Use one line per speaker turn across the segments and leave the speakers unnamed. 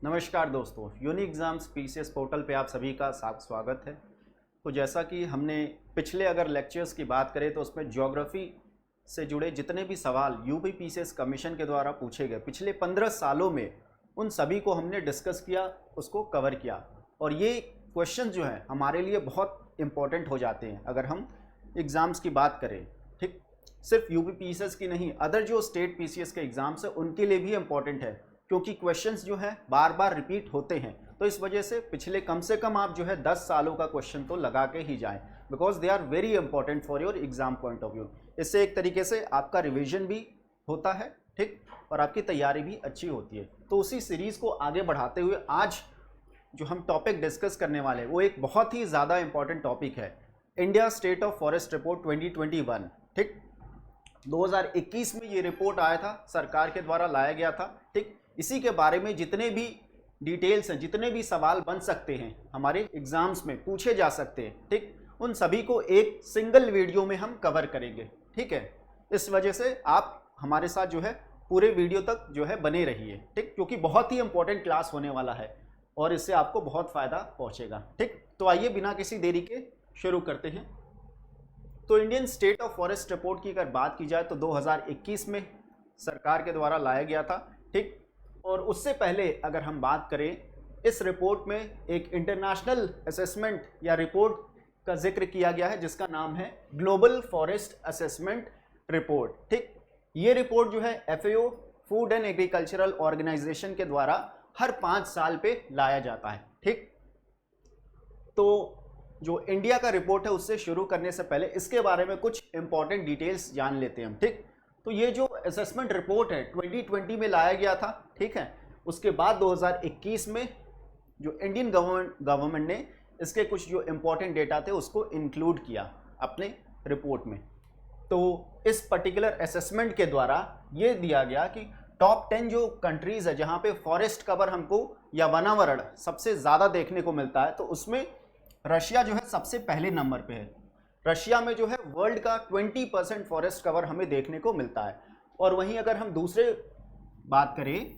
नमस्कार दोस्तों, unique exams PCS portal पे आप सभी का स्वागत है। तो जैसा कि हमने पिछले अगर लेक्चर्स की बात करें तो उसमें ज्योग्राफी से जुड़े जितने भी सवाल यूपी पीसीएस कमीशन के द्वारा पूछे गए पिछले 15 सालों में, उन सभी को हमने डिस्कस किया, उसको कवर किया। और ये क्वेश्चन जो है हमारे लिए बहुत इंपॉर्टेंट हो जाते हैं अगर हम एग्ज़ाम्स की बात करें। ठीक, सिर्फ यूपी पीसीएस की नहीं, अदर जो स्टेट पीसीएस के एग्ज़ाम्स है उनके लिए भी इम्पॉर्टेंट है, क्योंकि क्वेश्चंस जो है बार बार रिपीट होते हैं। तो इस वजह से पिछले कम से कम आप जो है 10 सालों का क्वेश्चन तो लगा के ही जाएं, because they are very important for your exam point of view. इससे एक तरीके से आपका रिवीजन भी होता है, ठीक, और आपकी तैयारी भी अच्छी होती है। तो उसी सीरीज़ को आगे बढ़ाते हुए आज जो हम टॉपिक डिस्कस करने वाले हैं वो एक बहुत ही ज़्यादा इंपॉर्टेंट टॉपिक है, India state of forest report 2021। ठीक, 2021 में ये रिपोर्ट आया था, सरकार के द्वारा लाया गया था। ठीक, इसी के बारे में जितने भी डिटेल्स हैं, जितने भी सवाल बन सकते हैं हमारे एग्जाम्स में पूछे जा सकते हैं, ठीक, उन सभी को एक सिंगल वीडियो में हम कवर करेंगे। ठीक है, इस वजह से आप हमारे साथ जो है पूरे वीडियो तक जो है बने रहिए, ठीक, क्योंकि बहुत ही इंपॉर्टेंट क्लास होने वाला है और इससे आपको बहुत फ़ायदा पहुंचेगा। ठीक, तो आइए बिना किसी देरी के शुरू करते हैं। तो Indian state of forest report की अगर बात की जाए तो 2021 में सरकार के द्वारा लाया गया था। ठीक, और उससे पहले अगर हम बात करें, इस रिपोर्ट में एक इंटरनेशनल असेसमेंट या रिपोर्ट का जिक्र किया गया है जिसका नाम है ग्लोबल फॉरेस्ट असेसमेंट रिपोर्ट। ठीक, ये रिपोर्ट जो है FAO food and agricultural organization के द्वारा हर 5 साल पे लाया जाता है। ठीक, तो जो इंडिया का रिपोर्ट है उससे शुरू करने से पहले इसके बारे में कुछ इंपॉर्टेंट डिटेल्स जान लेते हैं हम। ठीक, तो ये जो असेसमेंट रिपोर्ट है 2020 में लाया गया था। ठीक है, उसके बाद 2021 में जो इंडियन गवर्नमेंट ने इसके कुछ जो इंपॉर्टेंट डेटा थे उसको इंक्लूड किया अपने रिपोर्ट में। तो इस पर्टिकुलर असेसमेंट के द्वारा ये दिया गया कि टॉप 10 जो कंट्रीज़ है जहाँ पे फॉरेस्ट कवर हमको या वनावरण सबसे ज़्यादा देखने को मिलता है, तो उसमें रशिया जो है सबसे पहले नंबर पे है। रशिया में जो है वर्ल्ड का 20% फॉरेस्ट कवर हमें देखने को मिलता है। और वहीं अगर हम दूसरे बात करें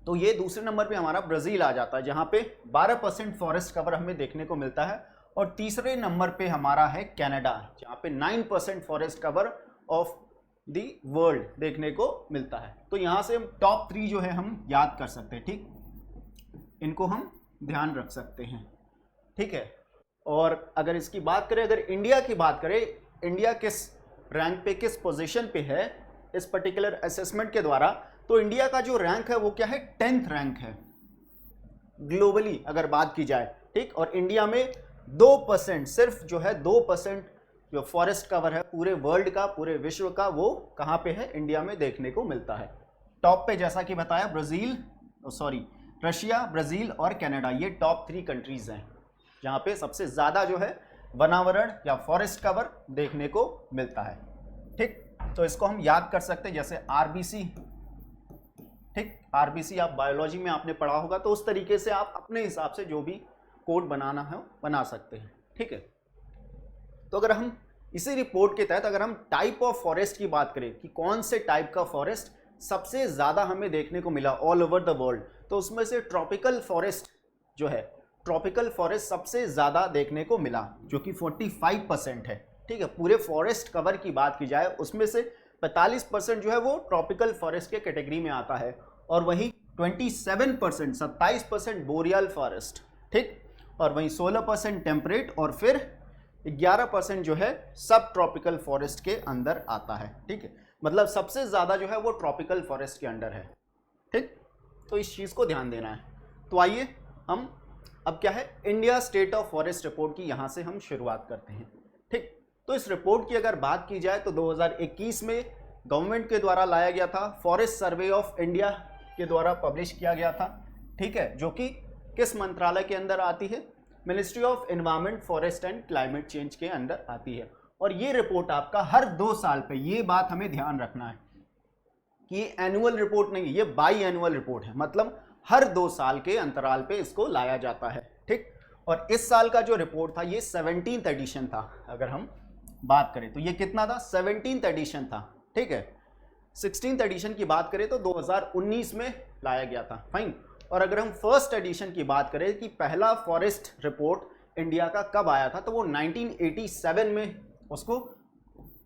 तो ये दूसरे नंबर पे हमारा ब्राज़ील आ जाता है जहाँ पे 12% फॉरेस्ट कवर हमें देखने को मिलता है। और तीसरे नंबर पे हमारा है कनाडा जहाँ पे 9% forest cover of the world देखने को मिलता है। तो यहाँ से हम टॉप 3 जो है हम याद कर सकते हैं। ठीक, इनको हम ध्यान रख सकते हैं। ठीक है, और अगर इसकी बात करें, अगर इंडिया की बात करें, इंडिया किस रैंक पे, किस पोजीशन पे है इस पर्टिकुलर असेसमेंट के द्वारा, तो इंडिया का जो रैंक है वो क्या है, 10th रैंक है ग्लोबली अगर बात की जाए। ठीक, और इंडिया में 2% सिर्फ जो है 2% जो फॉरेस्ट कवर है पूरे वर्ल्ड का, पूरे विश्व का, वो कहाँ पे है, इंडिया में देखने को मिलता है। टॉप पे जैसा कि बताया रशिया, ब्राज़ील और कनाडा, ये टॉप 3 कंट्रीज़ हैं जहाँ पे सबसे ज़्यादा जो है वनावरण या फॉरेस्ट कवर देखने को मिलता है। ठीक, तो इसको हम याद कर सकते हैं जैसे RBC। ठीक, RBC आप बायोलॉजी में आपने पढ़ा होगा, तो उस तरीके से आप अपने हिसाब से जो भी कोड बनाना है बना सकते हैं। ठीक है, तो अगर हम इसी रिपोर्ट के तहत अगर हम टाइप ऑफ फॉरेस्ट की बात करें कि कौन से टाइप का फॉरेस्ट सबसे ज़्यादा हमें देखने को मिला ऑल ओवर द वर्ल्ड, तो उसमें से ट्रॉपिकल फॉरेस्ट जो है, ट्रॉपिकल फॉरेस्ट सबसे ज़्यादा देखने को मिला जो कि 45% है। ठीक है, पूरे फॉरेस्ट कवर की बात की जाए उसमें से 45% जो है वो ट्रॉपिकल फॉरेस्ट के कैटेगरी में आता है, और वहीं 27% बोरियल फॉरेस्ट। ठीक, और वहीं 16% टेम्परेट, और फिर 11% जो है सब ट्रॉपिकल फॉरेस्ट के अंदर आता है। ठीक है, मतलब सबसे ज़्यादा जो है वो ट्रॉपिकल फॉरेस्ट के अंडर है। ठीक, तो इस चीज़ को ध्यान देना है। तो आइए हम अब क्या है, India state of forest report की यहाँ से हम शुरुआत करते हैं। ठीक, तो इस रिपोर्ट की अगर बात की जाए तो 2021 में गवर्नमेंट के द्वारा लाया गया था, फॉरेस्ट सर्वे ऑफ इंडिया के द्वारा पब्लिश किया गया था। ठीक है, जो कि किस मंत्रालय के अंदर आती है, ministry of environment, forest and climate change के अंदर आती है। और ये रिपोर्ट आपका हर 2 साल पे, ये बात हमें ध्यान रखना है कि ये एनुअल रिपोर्ट नहीं है, ये बाई एनुअल रिपोर्ट है, मतलब हर 2 साल के अंतराल पे इसको लाया जाता है। ठीक, और इस साल का जो रिपोर्ट था ये 17th एडिशन था। अगर हम बात करें तो ये कितना था, 17th एडिशन था। ठीक है, 16th एडिशन की बात करें तो 2019 में लाया गया था। फाइन, और अगर हम फर्स्ट एडिशन की बात करें कि पहला फॉरेस्ट रिपोर्ट इंडिया का कब आया था, तो वो 1987 में उसको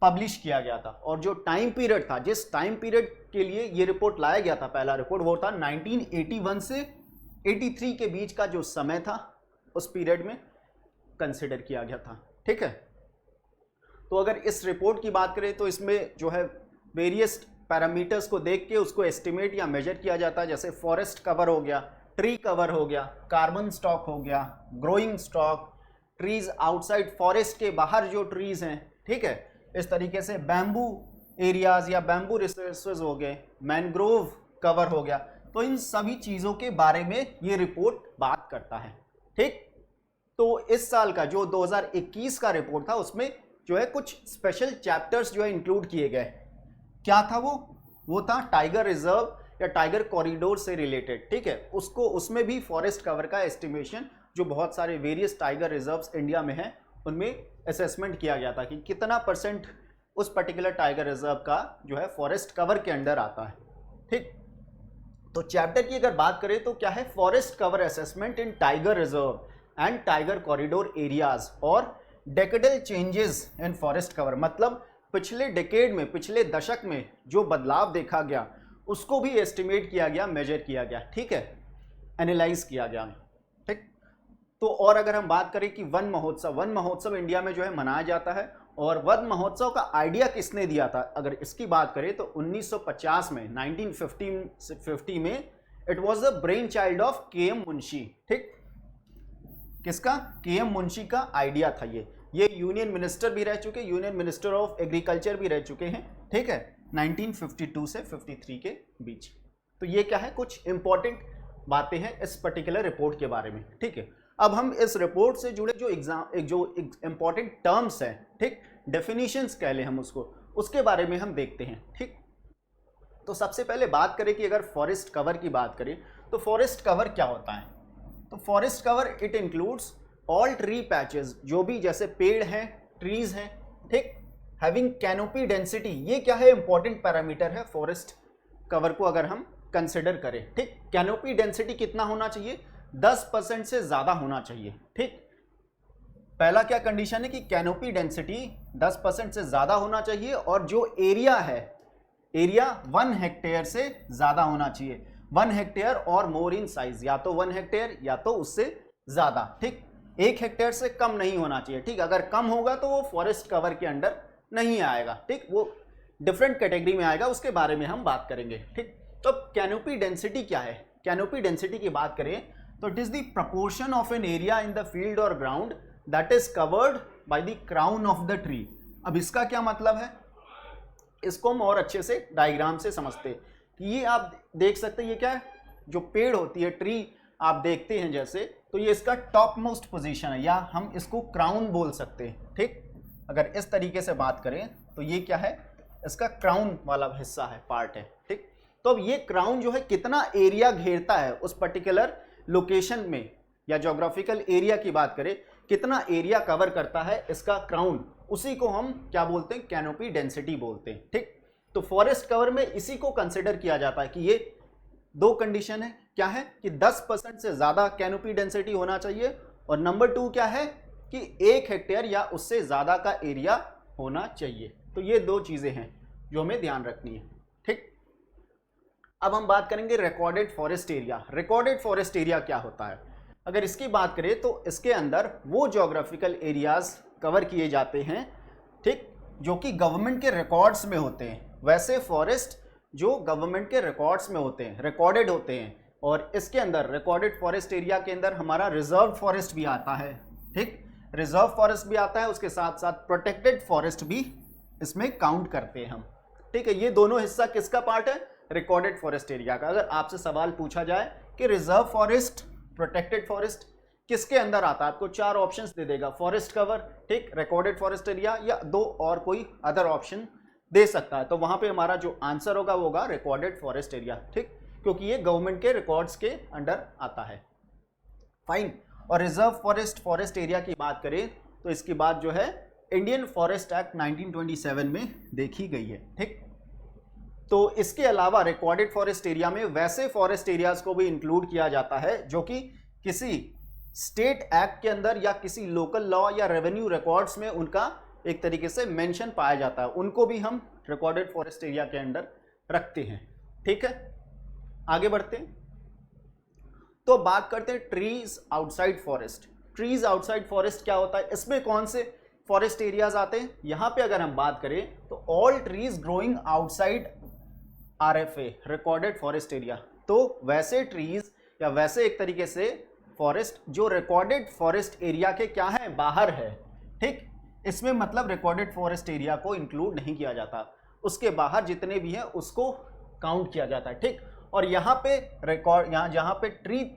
पब्लिश किया गया था। और जो टाइम पीरियड था, जिस टाइम पीरियड के लिए ये रिपोर्ट लाया गया था, पहला रिपोर्ट, वो था 1981 से 83 के बीच का जो समय था, उस पीरियड में कंसिडर किया गया था। ठीक है, तो अगर इस रिपोर्ट की बात करें तो इसमें जो है वेरियस पैरामीटर्स को देख के उसको एस्टिमेट या मेजर किया जाता है, जैसे फॉरेस्ट कवर हो गया, ट्री कवर हो गया, कार्बन स्टॉक हो गया, growing stock, trees outside forest के बाहर जो ट्रीज हैं, ठीक है, इस तरीके से बैम्बू एरियाज या बैम्बू रिसोर्सेज हो गए, मैनग्रोव कवर हो गया। तो इन सभी चीज़ों के बारे में ये रिपोर्ट बात करता है। ठीक, तो इस साल का जो 2021 का रिपोर्ट था, उसमें जो है कुछ स्पेशल चैप्टर्स जो है इंक्लूड किए गए। क्या था वो था टाइगर रिजर्व या टाइगर कॉरिडोर से रिलेटेड। ठीक है, उसको उसमें भी फॉरेस्ट कवर का एस्टिमेशन, जो बहुत सारे वेरियस टाइगर रिजर्व्स इंडिया में हैं, उनमें असेसमेंट किया गया था कि कितना % उस पर्टिकुलर टाइगर रिजर्व का जो है फॉरेस्ट कवर के अंडर आता है। ठीक, तो चैप्टर की अगर बात करें तो क्या है, forest cover assessment in tiger reserve and tiger corridor areas और decadal changes in forest cover. मतलब पिछले डेकेड में, पिछले दशक में जो बदलाव देखा गया, उसको भी एस्टिमेट किया गया, मेजर किया गया। ठीक है, एनालाइज किया गया। ठीक, तो और अगर हम बात करें कि वन महोत्सव इंडिया में जो है मनाया जाता है, और वन महोत्सव का आइडिया किसने दिया था, अगर इसकी बात करें तो 1950 में, 1950 में it was the brain child of KM. Munshi. ठीक, किसका? के.एम. मुंशी का आइडिया था ये यूनियन मिनिस्टर भी रह चुके, यूनियन मिनिस्टर ऑफ एग्रीकल्चर भी रह चुके हैं। ठीक है, 1952 से 53 के बीच। तो ये क्या है, कुछ इंपॉर्टेंट बातें हैं इस पर्टिकुलर रिपोर्ट के बारे में। ठीक है, अब हम इस रिपोर्ट से जुड़े जो इंपॉर्टेंट टर्म्स हैं, ठीक, डेफिनेशंस कह लें हम उसको, उसके बारे में हम देखते हैं। ठीक, तो सबसे पहले बात करें कि अगर फॉरेस्ट कवर की बात करें तो फॉरेस्ट कवर क्या होता है। तो forest cover it includes all tree patches, जो भी जैसे पेड़ हैं, ट्रीज हैं, ठीक, हैविंग कैनोपी डेंसिटी। ये क्या है, इंपॉर्टेंट पैरामीटर है फॉरेस्ट कवर को अगर हम कंसिडर करें। ठीक, कैनोपी डेंसिटी कितना होना चाहिए, 10% से ज्यादा होना चाहिए। ठीक, पहला क्या कंडीशन है कि कैनोपी डेंसिटी 10% से ज्यादा होना चाहिए, और जो एरिया है, एरिया 1 हेक्टेयर से ज्यादा होना चाहिए। 1 हेक्टेयर और मोर इन साइज, या तो 1 हेक्टेयर या तो उससे ज्यादा। ठीक, 1 हेक्टेयर से कम नहीं होना चाहिए। ठीक, अगर कम होगा तो वो फॉरेस्ट कवर के अंडर नहीं आएगा। ठीक, वो डिफरेंट कैटेगरी में आएगा, उसके बारे में हम बात करेंगे। ठीक, तो कैनोपी डेंसिटी क्या है, कैनोपी डेंसिटी की बात करें तो it is the proportion of an area in the field और ground that is covered by the crown of the tree. अब इसका क्या मतलब है, इसको हम और अच्छे से डायग्राम से समझते हैं कि ये आप देख सकते हैं, ये क्या है, जो पेड़ होती है, ट्री आप देखते हैं जैसे, तो ये इसका टॉप मोस्ट पोजीशन है, या हम इसको क्राउन बोल सकते हैं। ठीक, अगर इस तरीके से बात करें तो ये क्या है, इसका क्राउन वाला हिस्सा है, पार्ट है। ठीक, तो अब ये क्राउन जो है कितना एरिया घेरता है उस पर्टिकुलर लोकेशन में, या ज्योग्राफिकल एरिया की बात करें, कितना एरिया कवर करता है इसका क्राउन, उसी को हम क्या बोलते हैं, कैनोपी डेंसिटी बोलते हैं। ठीक, तो फॉरेस्ट कवर में इसी को कंसिडर किया जाता है कि ये 2 कंडीशन है, क्या है कि 10% से ज्यादा कैनोपी डेंसिटी होना चाहिए, और नंबर 2 क्या है कि 1 हेक्टेयर या उससे ज्यादा का एरिया होना चाहिए। तो ये 2 चीजें हैं जो हमें ध्यान रखनी है। ठीक, अब हम बात करेंगे recorded forest area. Recorded forest area क्या होता है, अगर इसकी बात करें तो इसके अंदर वो ज्योग्राफिकल एरियाज कवर किए जाते हैं, ठीक, जो कि गवर्नमेंट के रिकॉर्ड्स में होते हैं। वैसे फॉरेस्ट जो गवर्नमेंट के रिकॉर्ड्स में होते हैं, रिकॉर्डेड होते हैं, और इसके अंदर रिकॉर्डेड फॉरेस्ट एरिया के अंदर हमारा रिजर्व फॉरेस्ट भी आता है। ठीक, रिजर्व फॉरेस्ट भी आता है, उसके साथ साथ प्रोटेक्टेड फॉरेस्ट भी इसमें काउंट करते हैं हम। ठीक है, ये दोनों हिस्सा किसका पार्ट है, रिकॉर्डेड फॉरेस्ट एरिया का। अगर आपसे सवाल पूछा जाए कि रिजर्व फॉरेस्ट, प्रोटेक्टेड फॉरेस्ट किसके अंदर आता है, आपको 4 ऑप्शंस दे देगा, फॉरेस्ट कवर, ठीक, रिकॉर्डेड फॉरेस्ट एरिया, या 2 और कोई अदर ऑप्शन दे सकता है। तो वहां पे हमारा जो आंसर होगा वो होगा रिकॉर्डेड फॉरेस्ट एरिया। ठीक, क्योंकि ये गवर्नमेंट के रिकॉर्ड्स के अंडर आता है। फाइन, और रिजर्व फॉरेस्ट एरिया की बात करें तो इसकी बात जो है इंडियन फॉरेस्ट एक्ट 1927 में देखी गई है। ठीक, तो इसके अलावा रिकॉर्डेड फॉरेस्ट एरिया में वैसे फॉरेस्ट एरियाज को भी इंक्लूड किया जाता है जो कि किसी स्टेट एक्ट के अंदर या किसी लोकल लॉ या रेवेन्यू रिकॉर्ड्स में उनका एक तरीके से मेंशन पाया जाता है, उनको भी हम रिकॉर्डेड फॉरेस्ट एरिया के अंडर रखते हैं। ठीक है, आगे बढ़ते हैं। तो बात करते हैं trees outside forest. Trees outside forest क्या होता है, इसमें कौन से फॉरेस्ट एरियाज आते हैं? यहां पे अगर हम बात करें तो all trees growing outside RFA recorded forest area. तो वैसे ट्रीज या वैसे एक तरीके से फॉरेस्ट जो रिकॉर्डेड फॉरेस्ट एरिया के क्या है, बाहर है। ठीक, इसमें मतलब रिकॉर्डेड फॉरेस्ट एरिया को इंक्लूड नहीं किया जाता, उसके बाहर जितने भी हैं उसको काउंट किया जाता है। ठीक, और यहाँ पे रिकॉर्ड जहाँ पे ट्री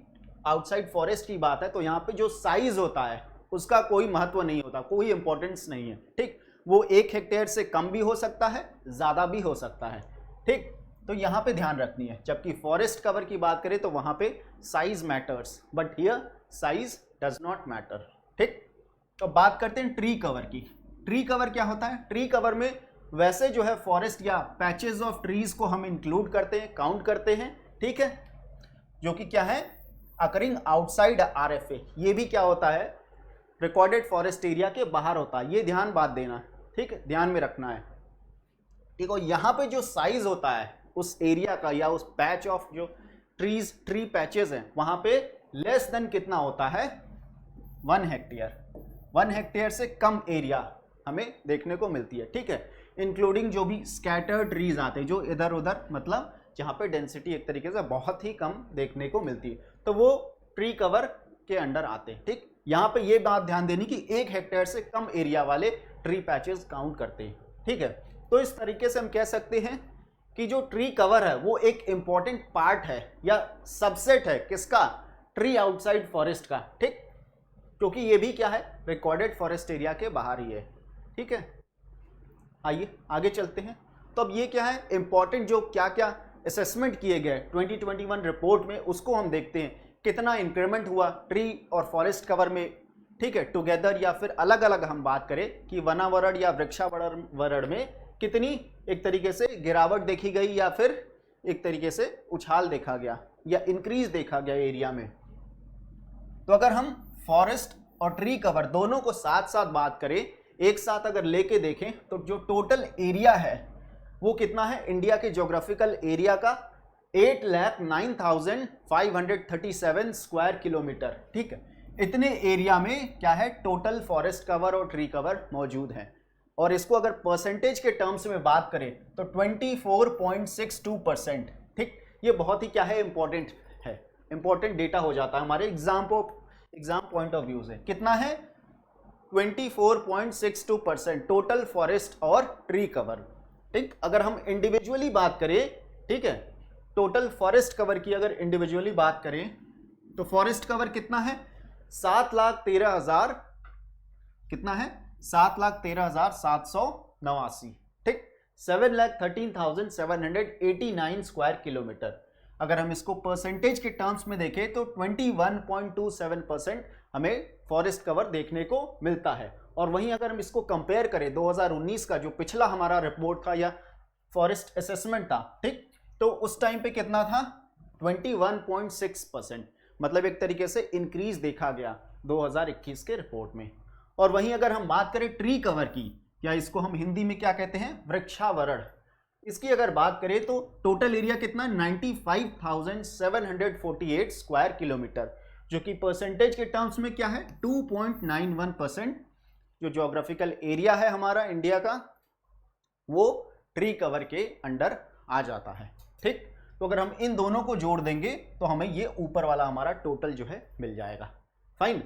आउटसाइड फॉरेस्ट की बात है तो यहाँ पे जो साइज होता है उसका कोई महत्व नहीं होता, कोई इंपॉर्टेंस नहीं है। ठीक, वो 1 हेक्टेयर से कम भी हो सकता है, ज़्यादा भी हो सकता है। ठीक, तो यहाँ पे ध्यान रखनी है। जबकि फॉरेस्ट कवर की बात करें तो वहाँ पे size matters, but here size does not matter. ठीक, तो बात करते हैं ट्री कवर की। ट्री कवर क्या होता है? ट्री कवर में वैसे जो है फॉरेस्ट या पैचेस ऑफ ट्रीज को हम इंक्लूड करते हैं, काउंट करते हैं। ठीक है, जो कि क्या है, अकरिंग आउटसाइड RFA। ये भी क्या होता है, रिकॉर्डेड फॉरेस्ट एरिया के बाहर होता है। ये ध्यान बात देना, ठीक है, ध्यान में रखना है। ठीक, और यहाँ पे जो साइज होता है उस एरिया का या उस पैच ऑफ जो ट्री पैचेस हैं वहाँ पे लेस देन कितना होता है, 1 हेक्टेयर। 1 हेक्टेयर से कम एरिया हमें देखने को मिलती है। ठीक है, इंक्लूडिंग जो भी स्कैटर्ड ट्रीज आते हैं जो इधर उधर, मतलब जहाँ पे डेंसिटी एक तरीके से बहुत ही कम देखने को मिलती है, तो वो ट्री कवर के अंडर आते हैं। ठीक, यहाँ पे ये बात ध्यान देनी कि 1 हेक्टेयर से कम एरिया वाले ट्री पैचेस काउंट करते हैं। ठीक है, तो इस तरीके से हम कह सकते हैं कि जो ट्री कवर है वो एक इंपॉर्टेंट पार्ट है या सबसेट है किसका, ट्री आउटसाइड फॉरेस्ट का। ठीक, क्योंकि ये भी क्या है, रिकॉर्डेड फॉरेस्ट एरिया के बाहर ही है। ठीक है, आइए आगे चलते हैं। तो अब ये क्या है, इंपॉर्टेंट जो क्या क्या असेसमेंट किए गए 2021 रिपोर्ट में, उसको हम देखते हैं कितना इंक्रीमेंट हुआ ट्री और फॉरेस्ट कवर में। ठीक है, टुगेदर या फिर अलग अलग हम बात करें कि वनावरण या वृक्षावरण में कितनी एक तरीके से गिरावट देखी गई या फिर एक तरीके से उछाल देखा गया या इंक्रीज देखा गया एरिया में। तो अगर हम फॉरेस्ट और ट्री कवर दोनों को साथ साथ बात करें, एक साथ अगर लेके देखें, तो जो टोटल एरिया है वो कितना है, इंडिया के ज्योग्राफिकल एरिया का 8,09,537 स्क्वायर किलोमीटर। ठीक है, इतने एरिया में क्या है, टोटल फॉरेस्ट कवर और ट्री कवर मौजूद है। और इसको अगर परसेंटेज के टर्म्स में बात करें तो 24.62%। ठीक, ये बहुत ही क्या है, इंपॉर्टेंट है, इंपॉर्टेंट डेटा हो जाता है हमारे एग्जाम पॉइंट ऑफ व्यू से। कितना है, 24.62% टोटल फॉरेस्ट और ट्री कवर। ठीक, अगर हम इंडिविजुअली बात करें, ठीक है, टोटल फॉरेस्ट कवर की अगर इंडिविजुअली बात करें तो फॉरेस्ट कवर कितना है, 7,13,000, कितना है, 7,13,789। ठीक, 7,13,789 स्क्वायर किलोमीटर। अगर हम इसको परसेंटेज के टर्म्स में देखें तो 21.27% हमें फॉरेस्ट कवर देखने को मिलता है। और वहीं अगर हम इसको कंपेयर करें 2019 का जो पिछला हमारा रिपोर्ट था या फॉरेस्ट असेसमेंट था, ठीक, तो उस टाइम पे कितना था, 21.6%, मतलब एक तरीके से इंक्रीज देखा गया 2021 के रिपोर्ट में। और वहीं अगर हम बात करें ट्री कवर की, या इसको हम हिंदी में क्या कहते हैं, वृक्षावरण, इसकी अगर बात करें तो टोटल एरिया कितना, 95,748 स्क्वायर किलोमीटर, जो कि परसेंटेज के टर्म्स में क्या है, 2.91%। जो ज्योग्राफिकल एरिया है हमारा इंडिया का वो ट्री कवर के अंडर आ जाता है। ठीक, तो अगर हम इन दोनों को जोड़ देंगे तो हमें ये ऊपर वाला हमारा टोटल जो है मिल जाएगा। फाइन,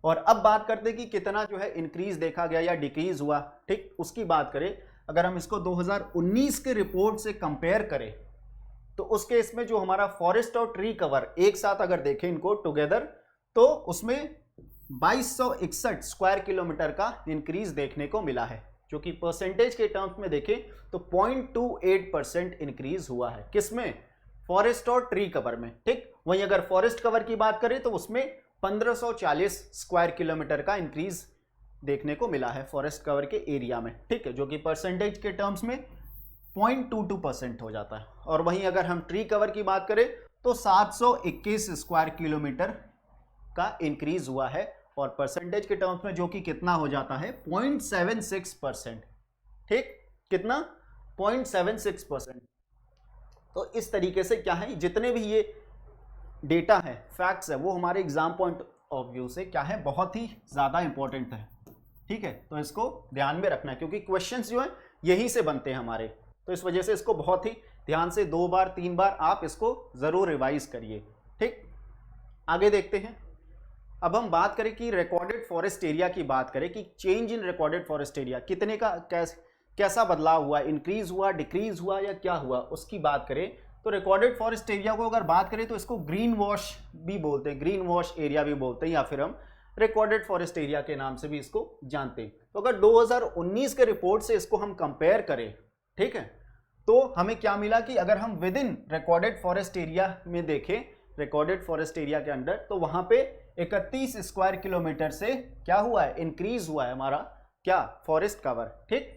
और अब बात करते हैं कि कितना जो है इंक्रीज देखा गया या डिक्रीज हुआ। ठीक, उसकी बात करें, अगर हम इसको 2019 के रिपोर्ट से कंपेयर करें तो उस केस में जो हमारा फॉरेस्ट और ट्री कवर एक साथ अगर देखें इनको टुगेदर, तो उसमें 2261 स्क्वायर किलोमीटर का इंक्रीज देखने को मिला है, जो कि परसेंटेज के टर्म्स में देखें तो 0.28% इंक्रीज हुआ है। किसमें, फॉरेस्ट और ट्री कवर में। ठीक, वहीं अगर फॉरेस्ट कवर की बात करें तो उसमें 1540 स्क्वायर किलोमीटर का इंक्रीज देखने को मिला है फॉरेस्ट कवर के एरिया में। ठीक है, जो कि परसेंटेज के टर्म्स में 0.22% हो जाता है। और वहीं अगर हम ट्री कवर की बात करें तो 721 स्क्वायर किलोमीटर का इंक्रीज हुआ है, और परसेंटेज के टर्म्स में जो कि कितना हो जाता है 0.76%। ठीक, कितना 0.76%। तो इस तरीके से क्या है, जितने भी ये डेटा है, फैक्ट्स है, वो हमारे एग्जाम पॉइंट ऑफ व्यू से क्या है, बहुत ही ज़्यादा इंपॉर्टेंट है। ठीक है, तो इसको ध्यान में रखना है क्योंकि क्वेश्चंस जो है यहीं से बनते हैं हमारे, तो इस वजह से इसको बहुत ही ध्यान से 2 बार 3 बार आप इसको ज़रूर रिवाइज करिए। ठीक, आगे देखते हैं। अब हम बात करें कि रिकॉर्डेड फॉरेस्ट एरिया की बात करें कि change in recorded forest area कितने का कैसा बदलाव हुआ, इंक्रीज हुआ, डिक्रीज हुआ या क्या हुआ, उसकी बात करें तो रिकॉर्डेड फॉरेस्ट एरिया को अगर बात करें तो इसको ग्रीन वॉश भी बोलते हैं, ग्रीन वॉश एरिया भी बोलते हैं, या फिर हम रिकॉर्डेड फॉरेस्ट एरिया के नाम से भी इसको जानते हैं। तो अगर 2019 के रिपोर्ट से इसको हम कंपेयर करें, ठीक है, तो हमें क्या मिला कि अगर हम with in recorded forest area में देखें, रिकॉर्डेड फॉरेस्ट एरिया के अंडर, तो वहां पे 31 स्क्वायर किलोमीटर से क्या हुआ है, इंक्रीज हुआ है हमारा क्या, फॉरेस्ट कवर। ठीक,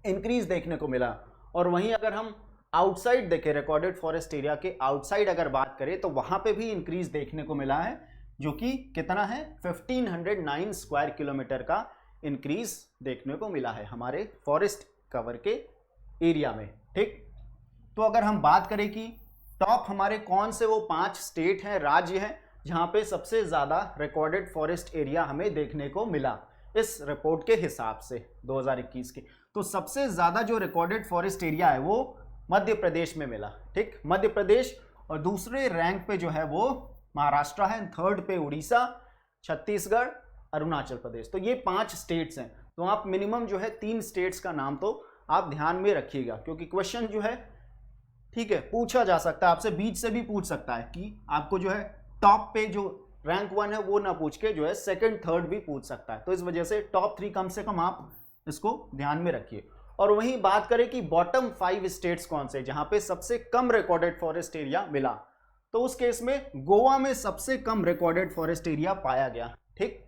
इंक्रीज देखने को मिला। और वहीं अगर हम आउटसाइड देखें, रिकॉर्डेड फॉरेस्ट एरिया के आउटसाइड अगर बात करें तो वहां पे भी इंक्रीज देखने को मिला है, जो कि कितना है 1509 स्क्वायर किलोमीटर का इंक्रीज देखने को मिला है हमारे फॉरेस्ट कवर के एरिया में। ठीक, तो अगर हम बात करें कि टॉप हमारे कौन से वो 5 स्टेट हैं, राज्य हैं, जहां पे सबसे ज्यादा रिकॉर्डेड फॉरेस्ट एरिया हमें देखने को मिला इस रिपोर्ट के हिसाब से 2021 के, तो सबसे ज्यादा जो रिकॉर्डेड फॉरेस्ट एरिया है वो मध्य प्रदेश में मिला। ठीक, मध्य प्रदेश, और दूसरे रैंक पे जो है वो महाराष्ट्र है, थर्ड पे उड़ीसा, छत्तीसगढ़, अरुणाचल प्रदेश। तो ये 5 स्टेट्स हैं। तो आप मिनिमम जो है 3 स्टेट्स का नाम तो आप ध्यान में रखिएगा, क्योंकि क्वेश्चन जो है, ठीक है, पूछा जा सकता है आपसे, बीच से भी पूछ सकता है कि आपको जो है टॉप पे जो रैंक 1 है वो ना पूछ के जो है सेकंड थर्ड भी पूछ सकता है। तो इस वजह से टॉप 3 कम से कम आप इसको ध्यान में रखिए। और वहीं बात करें कि बॉटम 5 स्टेट्स कौन से, जहां पे सबसे कम रिकॉर्डेड फॉरेस्ट एरिया मिला, तो उस केस में गोवा में सबसे कम रिकॉर्डेड फॉरेस्ट एरिया पाया गया। ठीक,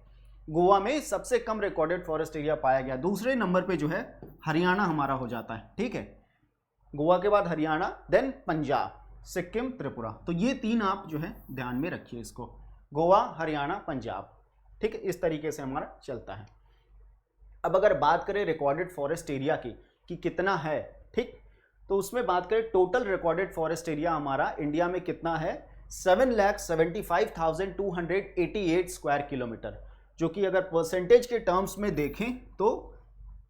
गोवा में सबसे कम रिकॉर्डेड फॉरेस्ट एरिया पाया गया। दूसरे नंबर पे जो है हरियाणा हमारा हो जाता है। ठीक है, गोवा के बाद हरियाणा, देन पंजाब, सिक्किम, त्रिपुरा। तो ये 3 आप जो है ध्यान में रखिए इसको, गोवा, हरियाणा, पंजाब। ठीक है, इस तरीके से हमारा चलता है। अब अगर बात करें रिकॉर्डेड फॉरेस्ट एरिया की कि कितना है, ठीक, तो उसमें बात करें टोटल रिकॉर्डेड फॉरेस्ट एरिया हमारा इंडिया में कितना है 7,75,288 स्क्वायर किलोमीटर, जो कि अगर परसेंटेज के टर्म्स में देखें तो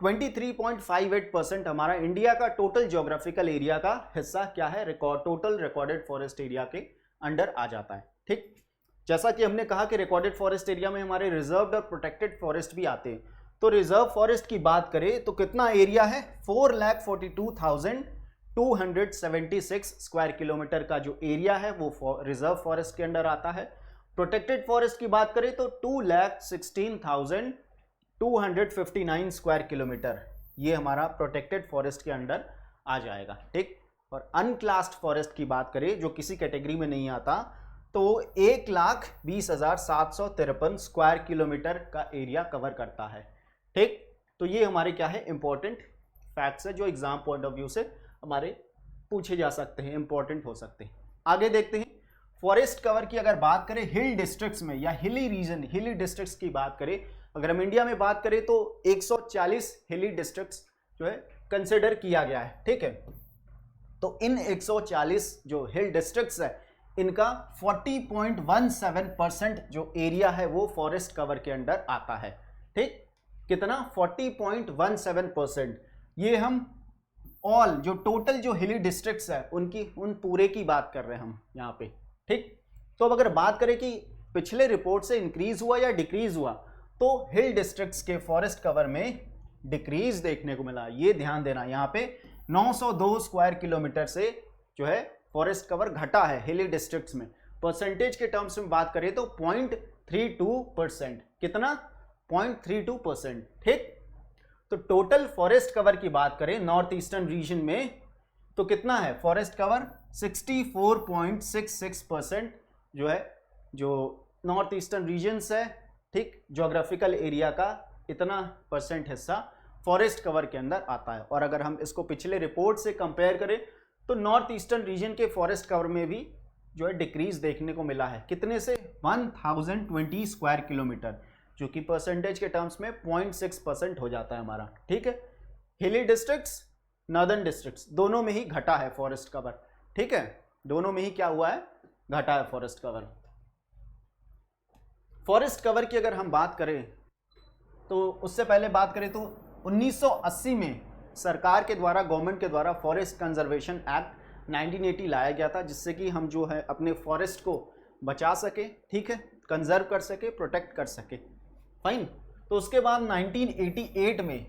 23.58% हमारा इंडिया का टोटल ज्योग्राफिकल एरिया का हिस्सा क्या है, टोटल रिकॉर्डेड फॉरेस्ट एरिया के अंडर आ जाता है। ठीक, जैसा कि हमने कहा कि रिकॉर्डेड फॉरेस्ट एरिया में हमारे रिजर्व्ड और प्रोटेक्टेड फॉरेस्ट भी आते हैं। तो रिजर्व फॉरेस्ट की बात करें तो कितना एरिया है 4,42,276 स्क्वायर किलोमीटर का जो एरिया है वो रिजर्व फॉरेस्ट के अंडर आता है। प्रोटेक्टेड फॉरेस्ट की बात करें तो 2,16,259 स्क्वायर किलोमीटर ये हमारा प्रोटेक्टेड फॉरेस्ट के अंडर आ जाएगा। ठीक, और अनक्लास्ड फॉरेस्ट की बात करें जो किसी कैटेगरी में नहीं आता तो 1,20,753 स्क्वायर किलोमीटर का एरिया कवर करता है। ठीक, तो ये हमारे क्या है इंपॉर्टेंट फैक्ट्स है जो एग्जाम पॉइंट ऑफ व्यू से हमारे पूछे जा सकते हैं, इंपॉर्टेंट हो सकते हैं। आगे देखते हैं फॉरेस्ट कवर की अगर बात करें हिल डिस्ट्रिक्ट्स में या हिली रीजन, हिली डिस्ट्रिक्ट्स की बात करें, अगर हम इंडिया में बात करें तो 140 हिली डिस्ट्रिक्ट्स जो है कंसिडर किया गया है। ठीक है, तो इन 140 जो हिल डिस्ट्रिक्ट्स है इनका 40.17% जो एरिया है वो फॉरेस्ट कवर के अंडर आता है। ठीक, कितना 40.17%। ये हम ऑल जो टोटल जो हिली डिस्ट्रिक्ट्स है उनकी उन पूरे की बात कर रहे हैं हम यहाँ पे। ठीक, तो अब अगर बात करें कि पिछले रिपोर्ट से इंक्रीज हुआ या डिक्रीज हुआ तो हिल डिस्ट्रिक्ट्स के फॉरेस्ट कवर में डिक्रीज देखने को मिला। ये ध्यान देना, यहाँ पे 902 स्क्वायर किलोमीटर से जो है फॉरेस्ट कवर घटा है हिली डिस्ट्रिक्ट्स में। परसेंटेज के टर्म्स में बात करें तो 0.32%, कितना 0.32%। ठीक, तो टोटल फॉरेस्ट कवर की बात करें नॉर्थ ईस्टर्न रीजन में तो कितना है फॉरेस्ट कवर 64.66% जो है जो नॉर्थ ईस्टर्न रीजन्स है। ठीक, ज्योग्राफिकल एरिया का इतना परसेंट हिस्सा फॉरेस्ट कवर के अंदर आता है। और अगर हम इसको पिछले रिपोर्ट से कंपेयर करें तो नॉर्थ ईस्टर्न रीजन के फॉरेस्ट कवर में भी जो है डिक्रीज देखने को मिला है। कितने से? 1020 स्क्वायर किलोमीटर, जो कि परसेंटेज के टर्म्स में 0.6% हो जाता है हमारा। ठीक है, हिली डिस्ट्रिक्ट्स, नॉर्दर्न डिस्ट्रिक्ट्स दोनों में ही घटा है फॉरेस्ट कवर। ठीक है, दोनों में ही क्या हुआ है? घटा है फॉरेस्ट कवर। फॉरेस्ट कवर की अगर हम बात करें तो उससे पहले बात करें तो 1980 में सरकार के द्वारा, गवर्नमेंट के द्वारा फॉरेस्ट कंजर्वेशन एक्ट 1980 लाया गया था, जिससे कि हम जो है अपने फॉरेस्ट को बचा सके, ठीक है, कंजर्व कर सके, प्रोटेक्ट कर सके। फाइन। तो उसके बाद 1988 में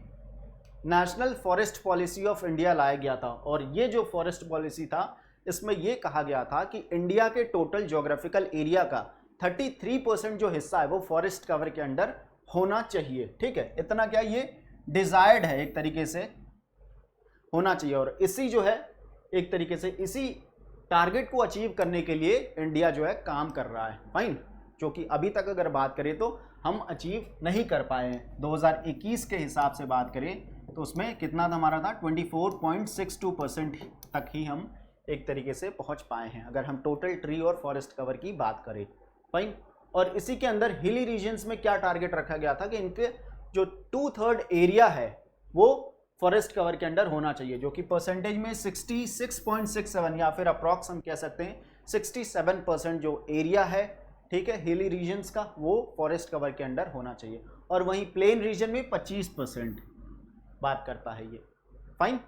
national forest policy of India लाया गया था, और ये जो फॉरेस्ट पॉलिसी था इसमें ये कहा गया था कि इंडिया के टोटल ज्योग्राफिकल एरिया का 33% जो हिस्सा है वो फॉरेस्ट कवर के अंडर होना चाहिए। ठीक है, इतना क्या ये डिजायर्ड है, एक तरीके से होना चाहिए। और इसी जो है एक तरीके से इसी टारगेट को अचीव करने के लिए इंडिया जो है काम कर रहा है। फाइन। जो कि अभी तक अगर बात करें तो हम अचीव नहीं कर पाए हैं। 2021 के हिसाब से बात करें तो उसमें कितना था हमारा? था 24.62% तक ही हम एक तरीके से पहुंच पाए हैं, अगर हम टोटल ट्री और फॉरेस्ट कवर की बात करें। फाइन। और इसी के अंदर हिली रीजन्स में क्या टारगेट रखा गया था कि इनके जो 2/3 एरिया है वो फॉरेस्ट कवर के अंडर होना चाहिए, जो कि परसेंटेज में 66.67 या फिर अप्रॉक्स हम कह सकते हैं 67% जो एरिया है, ठीक है, हिली रीजन्स का, वो फॉरेस्ट कवर के अंडर होना चाहिए। और वहीं प्लेन रीजन में 25% बात करता है ये। फाइन।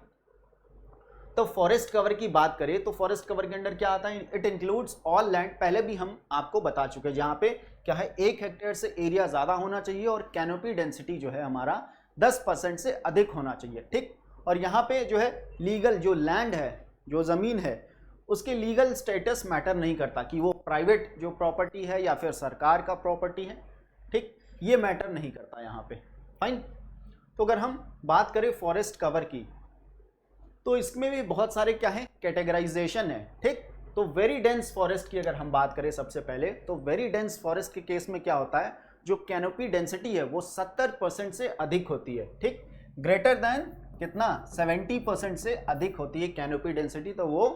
तो फॉरेस्ट कवर की बात करें तो फॉरेस्ट कवर के अंडर क्या आता है? इट इंक्लूड्स ऑल लैंड, पहले भी हम आपको बता चुके हैं, जहाँ पे क्या है 1 हेक्टेयर से एरिया ज़्यादा होना चाहिए और कैनोपी डेंसिटी जो है हमारा 10% से अधिक होना चाहिए। ठीक। और यहाँ पे जो है लीगल जो लैंड है, जो ज़मीन है, उसके लीगल स्टेटस मैटर नहीं करता कि वो प्राइवेट जो प्रॉपर्टी है या फिर सरकार का प्रॉपर्टी है। ठीक, ये मैटर नहीं करता यहाँ पे। फाइन। तो अगर हम बात करें फॉरेस्ट कवर की तो इसमें भी बहुत सारे क्या है? कैटेगराइजेशन है। ठीक। तो वेरी डेंस फॉरेस्ट की अगर हम बात करें सबसे पहले, तो वेरी डेंस फॉरेस्ट के केस में क्या होता है? जो कैनोपी डेंसिटी है वो 70% से अधिक होती है। ठीक। ग्रेटर देन कितना? 70% से अधिक होती है कैनोपी डेंसिटी, तो वो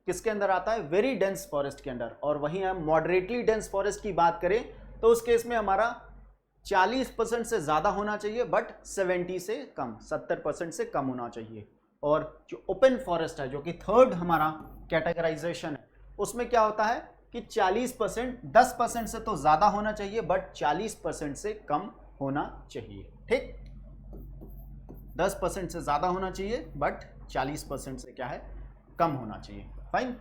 किसके अंदर आता है? वेरी डेंस फॉरेस्ट के अंदर। और वहीं हम मॉडरेटली डेंस फॉरेस्ट की बात करें तो उस केस में हमारा 40% से ज़्यादा होना चाहिए, बट 70 से कम, 70% से कम होना चाहिए। और जो ओपन फॉरेस्ट है, जो कि थर्ड हमारा कैटेगराइजेशन है, उसमें क्या होता है कि 40%, 10% से तो ज़्यादा होना चाहिए, बट 40% से कम होना चाहिए। ठीक, 10% से ज़्यादा होना चाहिए, बट 40% से क्या है? कम होना चाहिए। फाइन।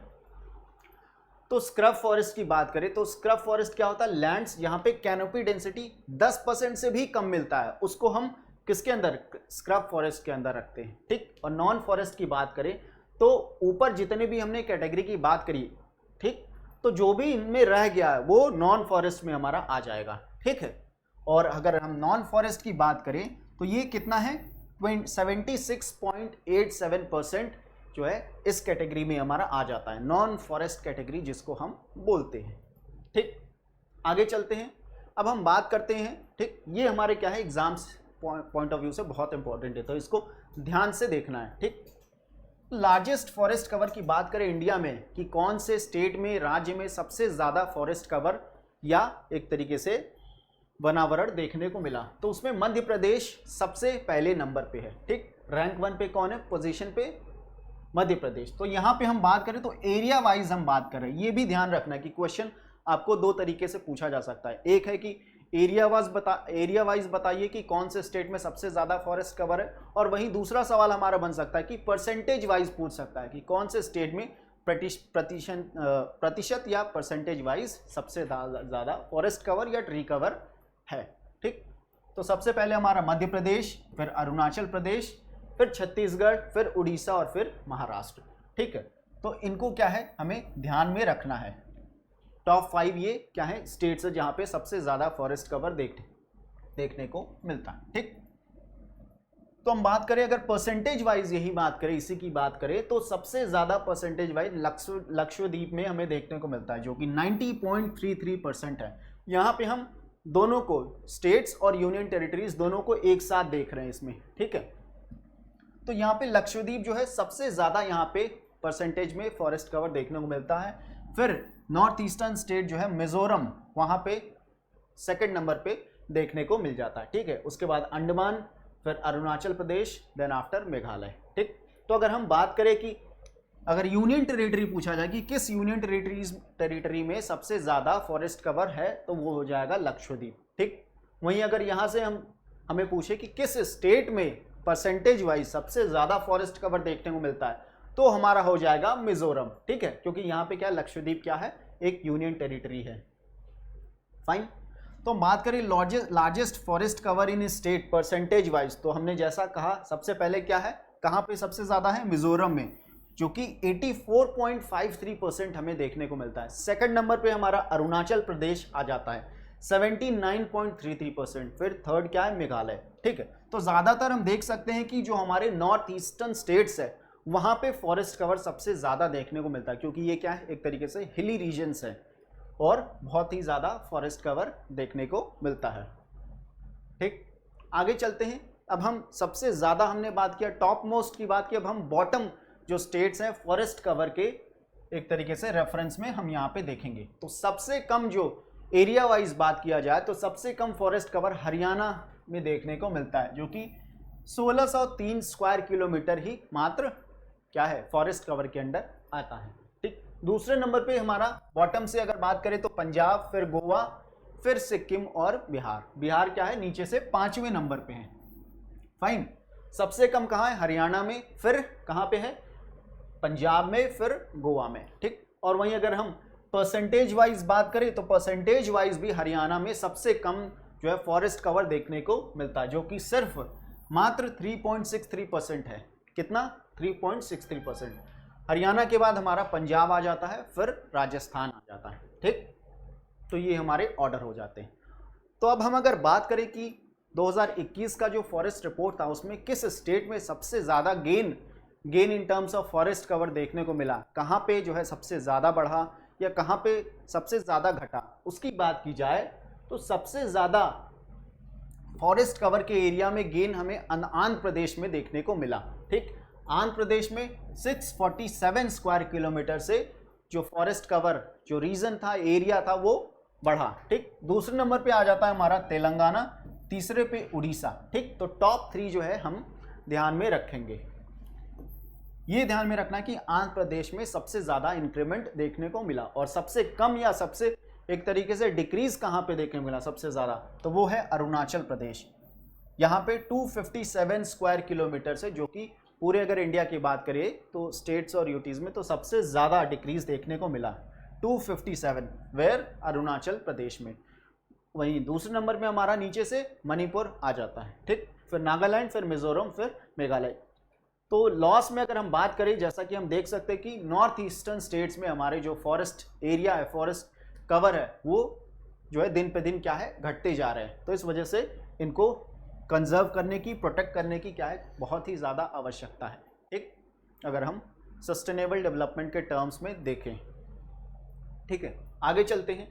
तो स्क्रब फॉरेस्ट की बात करें तो स्क्रब फॉरेस्ट क्या होता है? लैंड्स यहाँ पे कैनोपी डेंसिटी 10% से भी कम मिलता है, उसको हम किसके अंदर? स्क्रब फॉरेस्ट के अंदर रखते हैं। ठीक। और नॉन फॉरेस्ट की बात करें तो ऊपर जितने भी हमने कैटेगरी की बात करी, ठीक, तो जो भी इनमें रह गया है वो नॉन फॉरेस्ट में हमारा आ जाएगा। ठीक है। और अगर हम नॉन फॉरेस्ट की बात करें तो ये कितना है? 76.87% जो है इस कैटेगरी में हमारा आ जाता है, नॉन फॉरेस्ट कैटेगरी जिसको हम बोलते हैं। ठीक। आगे चलते हैं। अब हम बात करते हैं, ठीक, ये हमारे क्या है? एग्जाम्स पॉइंट ऑफ व्यू से बहुत इंपॉर्टेंट है, तो इसको ध्यान से देखना है। ठीक। लार्जेस्ट फॉरेस्ट कवर की बात करें इंडिया में कि कौन से स्टेट में, राज्य में सबसे ज़्यादा फॉरेस्ट कवर या एक तरीके से वनावरण देखने को मिला, तो उसमें मध्य प्रदेश सबसे पहले नंबर पे है। ठीक। रैंक 1 पे कौन है? पोजीशन पे मध्य प्रदेश। तो यहाँ पे हम बात करें तो एरिया वाइज हम बात कर रहे हैं, ये भी ध्यान रखना है कि क्वेश्चन आपको 2 तरीके से पूछा जा सकता है। एक है कि एरिया वाइज बताइए कि कौन से स्टेट में सबसे ज़्यादा फॉरेस्ट कवर है, और वहीं दूसरा सवाल हमारा बन सकता है कि परसेंटेज वाइज पूछ सकता है कि कौन से स्टेट में प्रतिशत या परसेंटेज वाइज सबसे ज़्यादा फॉरेस्ट कवर या ट्री कवर है। ठीक। तो सबसे पहले हमारा मध्य प्रदेश, फिर अरुणाचल प्रदेश, फिर छत्तीसगढ़, फिर उड़ीसा और फिर महाराष्ट्र। ठीक है। तो इनको क्या है? हमें ध्यान में रखना है। टॉप 5 ये क्या है? स्टेट्स है जहाँ पे सबसे ज़्यादा फॉरेस्ट कवर देखने को मिलता है। ठीक। तो हम बात करें अगर परसेंटेज वाइज, यही बात करें, इसी की बात करें, तो सबसे ज़्यादा परसेंटेज वाइज लक्षद्वीप में हमें देखने को मिलता है, जो कि 90.33% है। यहाँ पे हम दोनों को, स्टेट्स और यूनियन टेरिटरीज दोनों को एक साथ देख रहे हैं इसमें। ठीक है। तो यहाँ पे लक्षद्वीप जो है सबसे ज़्यादा यहाँ पे परसेंटेज में फॉरेस्ट कवर देखने को मिलता है। फिर नॉर्थ ईस्टर्न स्टेट जो है मिजोरम, वहाँ पे सेकंड नंबर पे देखने को मिल जाता है। ठीक है, उसके बाद अंडमान, फिर अरुणाचल प्रदेश, देन आफ्टर मेघालय। ठीक, तो अगर हम बात करें कि अगर यूनियन टेरिटरी पूछा जाए कि किस यूनियन टेरिटरी में सबसे ज़्यादा फॉरेस्ट कवर है, तो वो हो जाएगा लक्षद्वीप। ठीक, वहीं अगर यहाँ से हमें पूछे कि किस स्टेट में परसेंटेज वाइज सबसे ज़्यादा फॉरेस्ट कवर देखने को मिलता है, तो हमारा हो जाएगा मिजोरम। ठीक है, क्योंकि यहाँ पे क्या है, लक्षद्वीप क्या है, एक यूनियन टेरिटरी है। फाइन, तो बात करें लार्जेस्ट फॉरेस्ट कवर इन स्टेट परसेंटेज वाइज, तो हमने जैसा कहा सबसे पहले क्या है, कहाँ पे सबसे ज़्यादा है, मिजोरम में, जो कि 84.53% हमें देखने को मिलता है। सेकंड नंबर पे हमारा अरुणाचल प्रदेश आ जाता है 79.33%। फिर थर्ड क्या है, मेघालय। ठीक है, तो ज़्यादातर हम देख सकते हैं कि जो हमारे नॉर्थ ईस्टर्न स्टेट्स है वहाँ पे फॉरेस्ट कवर सबसे ज़्यादा देखने को मिलता है, क्योंकि ये क्या है, एक तरीके से हिली रीजन्स है और बहुत ही ज़्यादा फॉरेस्ट कवर देखने को मिलता है। ठीक, आगे चलते हैं। अब हम सबसे ज़्यादा हमने बात किया, टॉप मोस्ट की बात की, अब हम बॉटम जो स्टेट्स हैं फॉरेस्ट कवर के एक तरीके से रेफरेंस में हम यहाँ पे देखेंगे। तो सबसे कम जो एरिया वाइज बात किया जाए तो सबसे कम फॉरेस्ट कवर हरियाणा में देखने को मिलता है, जो कि 1603 स्क्वायर किलोमीटर ही मात्र क्या है, फॉरेस्ट कवर के अंडर आता है। ठीक, दूसरे नंबर पे हमारा बॉटम से अगर बात करें तो पंजाब, फिर गोवा, फिर सिक्किम और बिहार। बिहार क्या है, नीचे से 5वें नंबर पे है। फाइन, सबसे कम कहाँ है, हरियाणा में, फिर कहाँ पे है, पंजाब में, फिर गोवा में। ठीक, और वहीं अगर हम परसेंटेज वाइज बात करें तो परसेंटेज वाइज भी हरियाणा में सबसे कम जो है फॉरेस्ट कवर देखने को मिलता है, जो कि सिर्फ मात्र 3.63% है। कितना, 3.63%। हरियाणा के बाद हमारा पंजाब आ जाता है, फिर राजस्थान आ जाता है। ठीक, तो ये हमारे ऑर्डर हो जाते हैं। तो अब हम अगर बात करें कि 2021 का जो फॉरेस्ट रिपोर्ट था उसमें किस स्टेट में सबसे ज़्यादा gain in terms of forest cover देखने को मिला, कहाँ पे जो है सबसे ज़्यादा बढ़ा या कहाँ पे सबसे ज़्यादा घटा, उसकी बात की जाए तो सबसे ज़्यादा फॉरेस्ट कवर के एरिया में गेन हमें आंध्र प्रदेश में देखने को मिला। ठीक, आंध्र प्रदेश में 647 स्क्वायर किलोमीटर से जो फॉरेस्ट कवर जो रीजन था, एरिया था, वो बढ़ा। ठीक, दूसरे नंबर पे आ जाता है हमारा तेलंगाना, तीसरे पे उड़ीसा। ठीक, तो टॉप 3 जो है हम ध्यान में रखेंगे। ये ध्यान में रखना कि आंध्र प्रदेश में सबसे ज़्यादा इंक्रीमेंट देखने को मिला, और सबसे कम या सबसे एक तरीके से डिक्रीज कहाँ पे देखने को मिला सबसे ज़्यादा, तो वो है अरुणाचल प्रदेश। यहाँ पे 257 स्क्वायर किलोमीटर से, जो कि पूरे अगर इंडिया की बात करें तो स्टेट्स और यूटीज़ में तो सबसे ज़्यादा डिक्रीज देखने को मिला, 257, वेयर अरुणाचल प्रदेश में। वहीं दूसरे नंबर में हमारा नीचे से मणिपुर आ जाता है। ठीक, फिर नागालैंड, फिर मिजोरम, फिर मेघालय। तो लॉस में अगर हम बात करें, जैसा कि हम देख सकते हैं कि नॉर्थ ईस्टर्न स्टेट्स में हमारे जो फॉरेस्ट एरिया है, फॉरेस्ट कवर है, वो जो है दिन पे दिन क्या है, घटते जा रहे हैं। तो इस वजह से इनको कंजर्व करने की, प्रोटेक्ट करने की क्या है, बहुत ही ज़्यादा आवश्यकता है। ठीक, अगर हम सस्टेनेबल डेवलपमेंट के टर्म्स में देखें। ठीक है, आगे चलते हैं।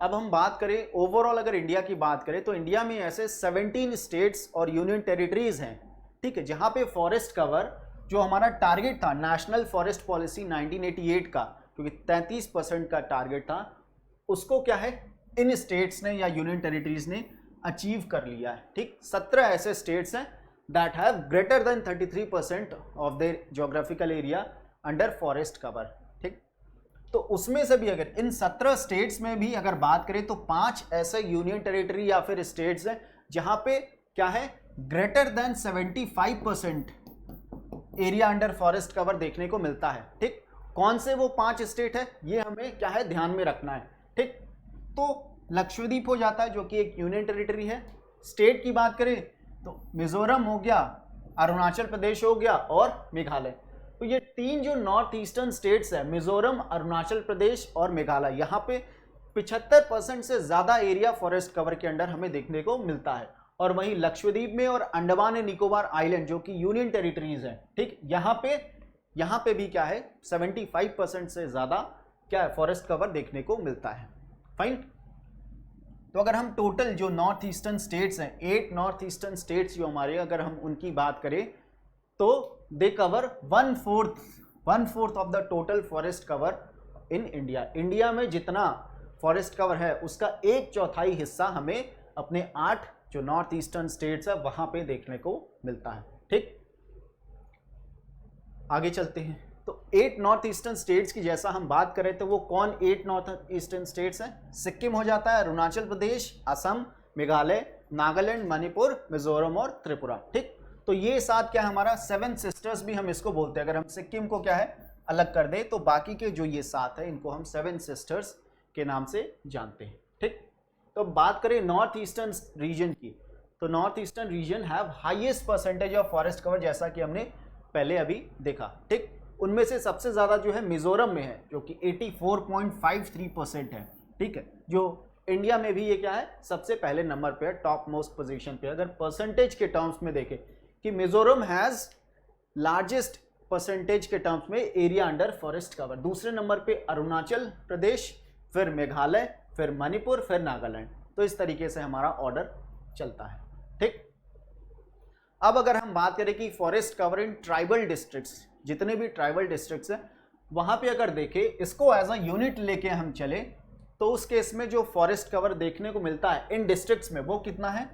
अब हम बात करें ओवरऑल, अगर इंडिया की बात करें तो इंडिया में ऐसे 17 स्टेट्स और यूनियन टेरिटरीज हैं। ठीक है, जहाँ पे फॉरेस्ट कवर जो हमारा टारगेट था नेशनल फॉरेस्ट पॉलिसी 1988 का, क्योंकि 33% का टारगेट था, उसको क्या है, इन स्टेट्स ने या यूनियन टेरिटरीज ने अचीव कर लिया है। ठीक, 17 ऐसे स्टेट्स हैं that have greater than 33% of their geographical area under forest cover. ठीक, तो उसमें से भी अगर इन 17 स्टेट्स में भी अगर बात करें तो 5 ऐसे यूनियन टेरिटरी या फिर स्टेट्स हैं जहां पे क्या है, greater than 75% area under forest cover देखने को मिलता है। ठीक, कौन से वो 5 स्टेट है, ये हमें क्या है, ध्यान में रखना है। ठीक, तो लक्षद्वीप हो जाता है, जो कि एक यूनियन टेरिटरी है। स्टेट की बात करें तो मिजोरम हो गया, अरुणाचल प्रदेश हो गया और मेघालय। तो ये 3 जो नॉर्थ ईस्टर्न स्टेट्स है, मिजोरम, अरुणाचल प्रदेश और मेघालय, यहाँ पे 75% से ज़्यादा एरिया फॉरेस्ट कवर के अंडर हमें देखने को मिलता है। और वहीं लक्षद्वीप में और अंडमान एंड निकोबार आइलैंड, जो कि यूनियन टेरिटरीज हैं, ठीक, यहाँ पे भी क्या है, 75% से ज़्यादा क्या है, फॉरेस्ट कवर देखने को मिलता है। फाइन, तो अगर हम टोटल जो नॉर्थ ईस्टर्न स्टेट्स हैं, 8 नॉर्थ ईस्टर्न स्टेट्स जो हमारे, अगर हम उनकी बात करें तो they cover 1/4 of the total forest cover in India. India में जितना फॉरेस्ट कवर है उसका 1/4 हिस्सा हमें अपने 8 जो नॉर्थ ईस्टर्न स्टेट्स है वहां पे देखने को मिलता है। ठीक, आगे चलते हैं। तो 8 नॉर्थ ईस्टर्न स्टेट्स की जैसा हम बात करें तो वो कौन 8 नॉर्थ ईस्टर्न स्टेट्स हैं? सिक्किम हो जाता है, अरुणाचल प्रदेश, असम, मेघालय, नागालैंड, मणिपुर, मिजोरम और त्रिपुरा। ठीक, तो ये साथ क्या है हमारा 7 सिस्टर्स भी हम इसको बोलते हैं। अगर हम सिक्किम को क्या है अलग कर दें तो बाकी के जो ये 7 है इनको हम 7 सिस्टर्स के नाम से जानते हैं। ठीक, तो बात करें नॉर्थ ईस्टर्न रीजन की, तो north eastern region have highest percentage of forest cover, जैसा कि हमने पहले अभी देखा। ठीक, उनमें से सबसे ज़्यादा जो है मिजोरम में है जो कि 84.53% है। ठीक है, जो इंडिया में भी ये क्या है सबसे पहले नंबर पे है, टॉप मोस्ट पोजीशन पे। अगर परसेंटेज के टर्म्स में देखें कि मिजोरम हैज़ लार्जेस्ट परसेंटेज के टर्म्स में एरिया अंडर फॉरेस्ट कवर। दूसरे नंबर पे अरुणाचल प्रदेश, फिर मेघालय, फिर मणिपुर, फिर नागालैंड। तो इस तरीके से हमारा ऑर्डर चलता है। ठीक, अब अगर हम बात करें कि forest cover in tribal districts, जितने भी ट्राइबल डिस्ट्रिक्ट्स हैं वहां पे अगर देखें इसको एज अ यूनिट लेके हम चले तो उस केस में जो फॉरेस्ट कवर देखने को मिलता है इन डिस्ट्रिक्ट्स में वो कितना है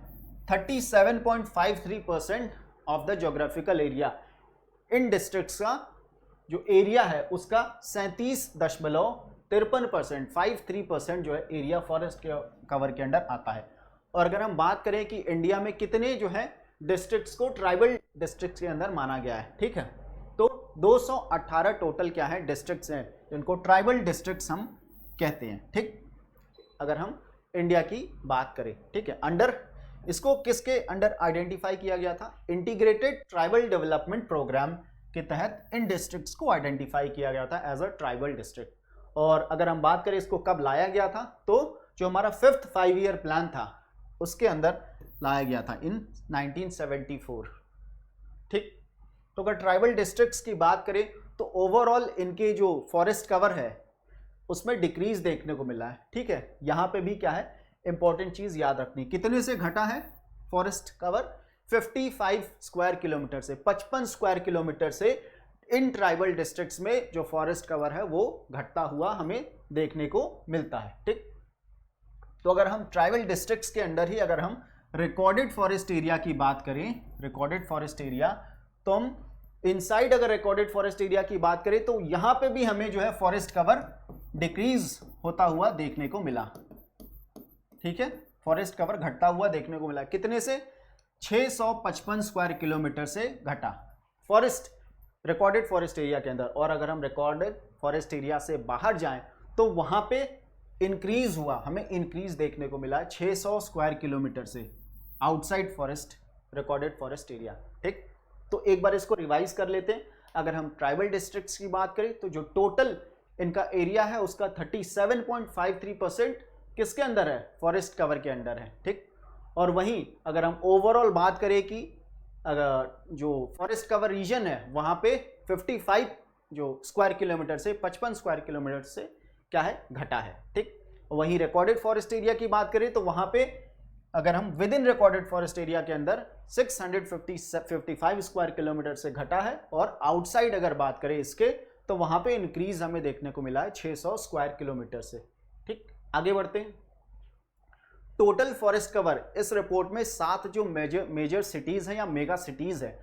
37.53% of the geographical area. In districts का जो एरिया है उसका 37.53%, 53% जो है एरिया फॉरेस्ट कवर के अंडर आता है। और अगर हम बात करें कि इंडिया में कितने जो है डिस्ट्रिक्ट्स को ट्राइबल डिस्ट्रिक्ट्स के अंदर माना गया है, ठीक है, तो 218 टोटल क्या है डिस्ट्रिक्ट्स हैं जिनको ट्राइबल डिस्ट्रिक्ट्स हम कहते हैं। ठीक, अगर हम इंडिया की बात करें, ठीक है, अंडर इसको किसके अंडर आइडेंटिफाई किया गया था? इंटीग्रेटेड ट्राइबल डेवलपमेंट प्रोग्राम के तहत इन डिस्ट्रिक्ट्स को आइडेंटिफाई किया गया था एज अ ट्राइबल डिस्ट्रिक्ट। और अगर हम बात करें इसको कब लाया गया था, तो जो हमारा 5th 5 ईयर प्लान था उसके अंदर लाया गया था इन 1974। ठीक, तो अगर ट्राइबल डिस्ट्रिक्ट्स की बात करें तो ओवरऑल इनके जो फॉरेस्ट कवर है उसमें डिक्रीज देखने को मिला है। ठीक है, यहाँ पे भी क्या है इंपॉर्टेंट चीज याद रखनी, कितने से घटा है फॉरेस्ट कवर? 55 स्क्वायर किलोमीटर से, 55 स्क्वायर किलोमीटर से इन ट्राइबल डिस्ट्रिक्ट्स में जो फॉरेस्ट कवर है वो घटता हुआ हमें देखने को मिलता है। ठीक, तो अगर हम ट्राइबल डिस्ट्रिक्ट्स के अंदर ही अगर हम रिकॉर्डेड फॉरेस्ट एरिया की बात करें, रिकॉर्डेड फॉरेस्ट एरिया, तो हम इनसाइड अगर रिकॉर्डेड फॉरेस्ट एरिया की बात करें तो यहां पे भी हमें जो है फॉरेस्ट कवर डिक्रीज होता हुआ देखने को मिला। ठीक है, फॉरेस्ट कवर घटता हुआ देखने को मिला, कितने से? 655 स्क्वायर किलोमीटर से घटा फॉरेस्ट रिकॉर्डेड फॉरेस्ट एरिया के अंदर। और अगर हम रिकॉर्डेड फॉरेस्ट एरिया से बाहर जाएं तो वहां पे इंक्रीज हुआ, हमें इंक्रीज देखने को मिला 600 स्क्वायर किलोमीटर से outside forest recorded forest area. ठीक, तो एक बार इसको रिवाइज कर लेते हैं। अगर हम ट्राइबल डिस्ट्रिक्ट्स की बात करें तो जो टोटल इनका एरिया है उसका 37.53% किसके अंदर है? फॉरेस्ट कवर के अंदर है। ठीक, और वहीं अगर हम ओवरऑल बात करें कि अगर जो फॉरेस्ट कवर रीजन है वहां पे 55 जो स्क्वायर किलोमीटर से 55 स्क्वायर किलोमीटर से क्या है घटा है। ठीक, वहीं रिकॉर्डेड फॉरेस्ट एरिया की बात करें तो वहां पे अगर हम with in recorded forest area के अंदर 655 स्क्वायर किलोमीटर से घटा है, और आउटसाइड अगर बात करें इसके तो वहां पे इंक्रीज हमें देखने को मिला है 600 स्क्वायर किलोमीटर से। ठीक, आगे बढ़ते हैं। टोटल फॉरेस्ट कवर इस रिपोर्ट में 7 जो मेजर सिटीज हैं या मेगा सिटीज है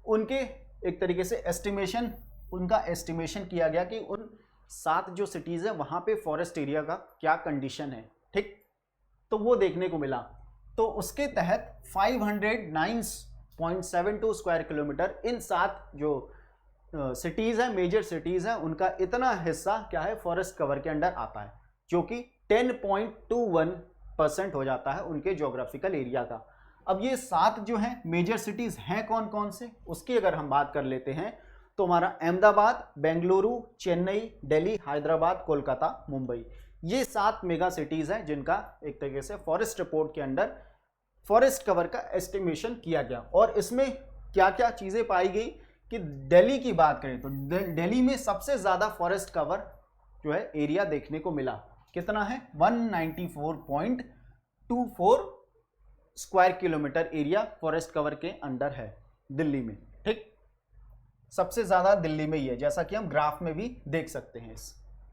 उनके एक तरीके से एस्टिमेशन, उनका एस्टिमेशन किया गया कि उन 7 जो सिटीज है वहां पे फॉरेस्ट एरिया का क्या कंडीशन है। ठीक, तो वो देखने को मिला, तो उसके तहत 509.72 स्क्वायर किलोमीटर इन 7 जो सिटीज है, मेजर सिटीज है, उनका इतना हिस्सा क्या है फॉरेस्ट कवर के अंडर आता है, जो कि 10.21% हो जाता है उनके ज्योग्राफिकल एरिया का। अब ये 7 जो हैं मेजर सिटीज हैं कौन कौन से, उसकी अगर हम बात कर लेते हैं तो हमारा अहमदाबाद, बेंगलुरु, चेन्नई, दिल्ली, हैदराबाद, कोलकाता, मुंबई, ये 7 मेगा सिटीज हैं जिनका एक तरीके से फॉरेस्ट रिपोर्ट के अंडर फॉरेस्ट कवर का एस्टिमेशन किया गया। और इसमें क्या क्या चीजें पाई गई कि दिल्ली की बात करें तो दिल्ली में सबसे ज्यादा फॉरेस्ट कवर जो है एरिया देखने को मिला, कितना है 194.24 square kilometre area forest cover के अंडर है दिल्ली में। ठीक, सबसे ज़्यादा दिल्ली में ही है, जैसा कि हम ग्राफ में भी देख सकते हैं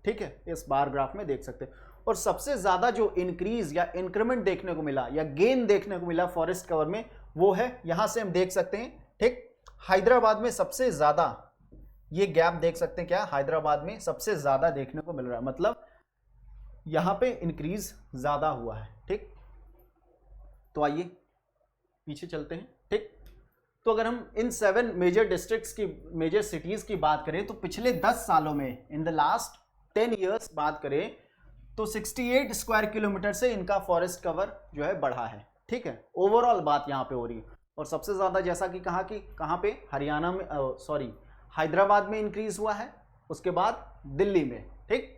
ठीक है, इस बार ग्राफ में देख सकते हैं। और सबसे ज़्यादा जो इंक्रीज या इंक्रीमेंट देखने को मिला या गेन देखने को मिला फॉरेस्ट कवर में, वो है यहाँ से हम देख सकते हैं, ठीक, हैदराबाद में सबसे ज़्यादा, ये गैप देख सकते हैं क्या, हैदराबाद में सबसे ज़्यादा देखने को मिल रहा है, मतलब यहाँ पे इंक्रीज ज़्यादा हुआ है, ठीक। तो आइए पीछे चलते हैं, ठीक। तो अगर हम इन 7 मेजर डिस्ट्रिक्ट्स की, मेजर सिटीज़ की बात करें तो पिछले 10 सालों में, इन द लास्ट 10 ईयर्स बात करें तो 68 स्क्वायर किलोमीटर से इनका फॉरेस्ट कवर जो है बढ़ा है, ठीक है। ओवरऑल बात यहाँ पे हो रही है। और सबसे ज़्यादा जैसा कि कहा कि कहाँ पे, हरियाणा में, सॉरी हैदराबाद में इंक्रीज हुआ है, उसके बाद दिल्ली में, ठीक।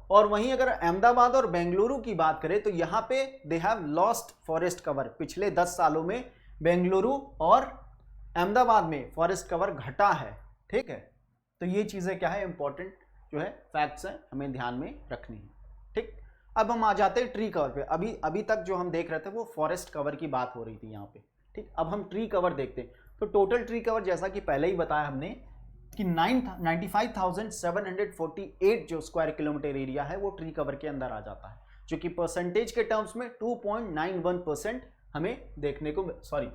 और वहीं अगर अहमदाबाद और बेंगलुरु की बात करें तो यहाँ पे they have lost forest cover. पिछले 10 सालों में बेंगलुरु और अहमदाबाद में फॉरेस्ट कवर घटा है, ठीक है। तो ये चीज़ें क्या है, इंपॉर्टेंट जो है फैक्ट्स हैं, हमें ध्यान में रखनी है, ठीक। अब हम आ जाते हैं ट्री कवर पे। अभी तक जो हम देख रहे थे वो फॉरेस्ट कवर की बात हो रही थी यहाँ पे, ठीक। अब हम ट्री कवर देखते हैं। तो टोटल ट्री कवर जैसा कि पहले ही बताया हमने कि 95,748 जो स्क्वायर किलोमीटर एरिया है वो ट्री कवर के अंदर आ जाता है, जो कि परसेंटेज के टर्म्स में 2.91% हमें देखने को, सॉरी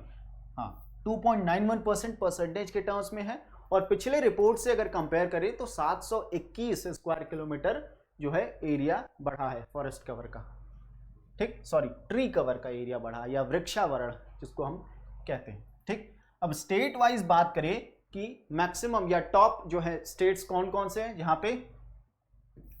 हाँ 2.91% परसेंटेज के टर्म्स में है। और पिछले रिपोर्ट से अगर कंपेयर करें तो 721 स्क्वायर किलोमीटर जो है एरिया बढ़ा है फॉरेस्ट कवर का, ठीक, सॉरी ट्री कवर का एरिया बढ़ा या वृक्षावरण जिसको हम कहते हैं, ठीक। अब स्टेट वाइज बात करें कि मैक्सिमम या टॉप जो है स्टेट्स कौन कौन से हैं, जहां पे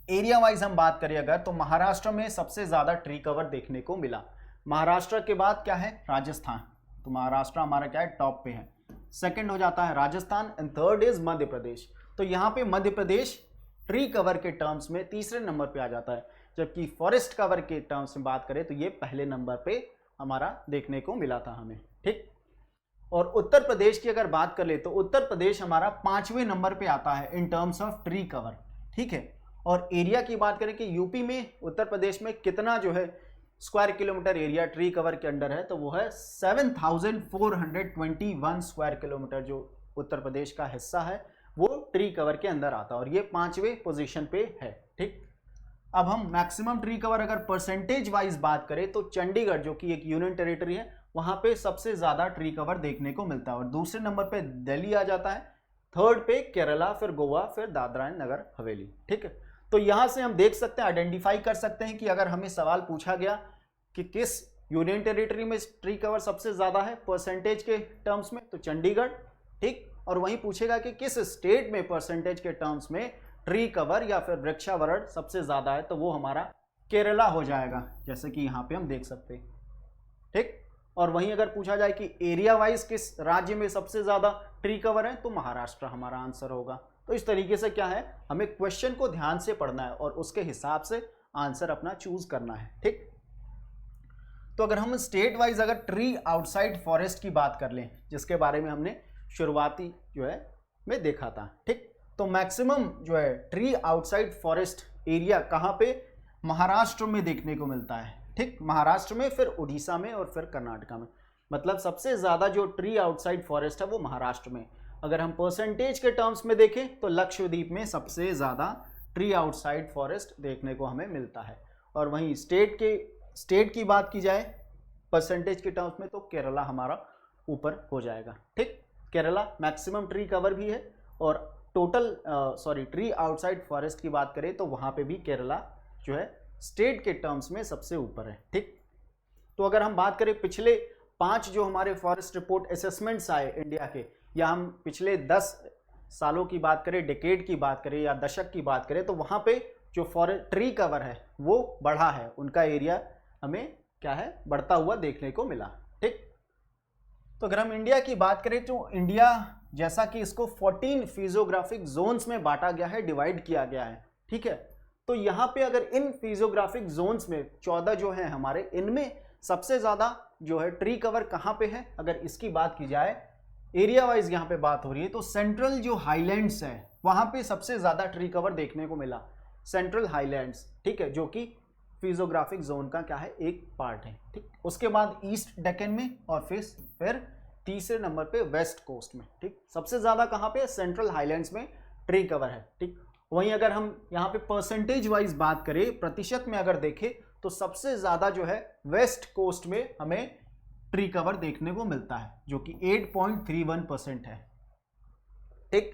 एरिया वाइज हम बात करें अगर, तो महाराष्ट्र में सबसे ज्यादा ट्री कवर देखने को मिला। महाराष्ट्र के बाद क्या है, राजस्थान। तो महाराष्ट्र हमारा क्या है, टॉप पे है। सेकंड हो जाता है Rajasthan and third is Madhya Pradesh. तो यहाँ पे मध्य प्रदेश ट्री कवर के टर्म्स में तीसरे नंबर पे आ जाता है, जबकि फॉरेस्ट कवर के टर्म्स में बात करें तो ये पहले नंबर पे हमारा देखने को मिला था हमें, ठीक। और उत्तर प्रदेश की अगर बात कर ले तो उत्तर प्रदेश हमारा 5वें नंबर पे आता है इन टर्म्स ऑफ ट्री कवर, ठीक है। और एरिया की बात करें कि यूपी में, उत्तर प्रदेश में कितना जो है square kilometre area tree cover के अंडर है, तो वो है 7,421 स्क्वायर किलोमीटर जो उत्तर प्रदेश का हिस्सा है वो ट्री कवर के अंदर आता है, और ये 5वें पोजीशन पे है, ठीक। अब हम मैक्सिमम ट्री कवर अगर परसेंटेज वाइज बात करें तो चंडीगढ़ जो कि एक यूनियन टेरिटरी है, वहां पे सबसे ज्यादा ट्री कवर देखने को मिलता है। और दूसरे नंबर पे दिल्ली आ जाता है, थर्ड पे केरला, फिर गोवा, फिर दादरा एंड नगर हवेली, ठीक है। तो यहां से हम देख सकते हैं, आइडेंटिफाई कर सकते हैं कि अगर हमें सवाल पूछा गया कि किस यूनियन टेरिटरी में ट्री कवर सबसे ज्यादा है परसेंटेज के टर्म्स में, तो चंडीगढ़, ठीक। और वहीं पूछेगा कि किस स्टेट में परसेंटेज के टर्म्स में ट्री कवर या फिर वृक्षावरण सबसे ज्यादा है, तो वो हमारा केरला हो जाएगा, जैसे कि यहाँ पे हम देख सकते हैं, ठीक। और वहीं अगर पूछा जाए कि एरिया वाइज किस राज्य में सबसे ज्यादा ट्री कवर है, तो महाराष्ट्र हमारा आंसर होगा। तो इस तरीके से क्या है, हमें क्वेश्चन को ध्यान से पढ़ना है और उसके हिसाब से आंसर अपना चूज करना है, ठीक। तो अगर हम स्टेट वाइज अगर ट्री आउटसाइड फॉरेस्ट की बात कर लें, जिसके बारे में हमने शुरुआती जो है में देखा था, ठीक। तो मैक्सिमम जो है ट्री आउटसाइड फॉरेस्ट एरिया कहाँ पे, महाराष्ट्र में देखने को मिलता है, ठीक। महाराष्ट्र में, फिर उड़ीसा में और फिर कर्नाटका में। मतलब सबसे ज़्यादा जो ट्री आउटसाइड फॉरेस्ट है वो महाराष्ट्र में। अगर हम परसेंटेज के टर्म्स में देखें तो लक्षद्वीप में सबसे ज़्यादा ट्री आउटसाइड फॉरेस्ट देखने को हमें मिलता है। और वहीं स्टेट की बात की जाए परसेंटेज के टर्म्स में, तो केरला हमारा ऊपर हो जाएगा, ठीक। केरला मैक्सिमम ट्री कवर भी है, और टोटल ट्री आउटसाइड फॉरेस्ट की बात करें तो वहाँ पे भी केरला जो है स्टेट के टर्म्स में सबसे ऊपर है, ठीक। तो अगर हम बात करें पिछले 5 जो हमारे फॉरेस्ट रिपोर्ट असेसमेंट्स आए इंडिया के, या हम पिछले 10 सालों की बात करें, डिकेड की बात करें या दशक की बात करें, तो वहाँ पे जो फॉरेस्ट ट्री कवर है वो बढ़ा है, उनका एरिया हमें क्या है, बढ़ता हुआ देखने को मिला, ठीक। तो अगर हम इंडिया की बात करें तो इंडिया जैसा कि इसको 14 फिजियोग्राफिक जोन्स में बांटा गया है, डिवाइड किया गया है, ठीक है। तो यहाँ पे अगर इन फिजियोग्राफिक जोन्स में 14 जो है हमारे, इनमें सबसे ज़्यादा जो है ट्री कवर कहाँ पे है, अगर इसकी बात की जाए एरिया वाइज यहाँ पे बात हो रही है, तो सेंट्रल जो हाईलैंड्स है वहाँ पे सबसे ज़्यादा ट्री कवर देखने को मिला, सेंट्रल हाईलैंड्स, ठीक है, जो कि फिजियोग्राफिक जोन का क्या है, एक पार्ट है, ठीक। उसके बाद ईस्ट डेक्कन में, और फिर तीसरे नंबर पे वेस्ट कोस्ट में, ठीक। सबसे ज़्यादा कहाँ पे? सेंट्रल हाईलैंड्स में ट्री कवर है, ठीक। वहीं अगर हम यहाँ पे परसेंटेज वाइज बात करें, प्रतिशत में अगर देखें, तो सबसे ज़्यादा जो है वेस्ट कोस्ट में हमें ट्री कवर देखने को मिलता है, जो कि 8.31% है, ठीक।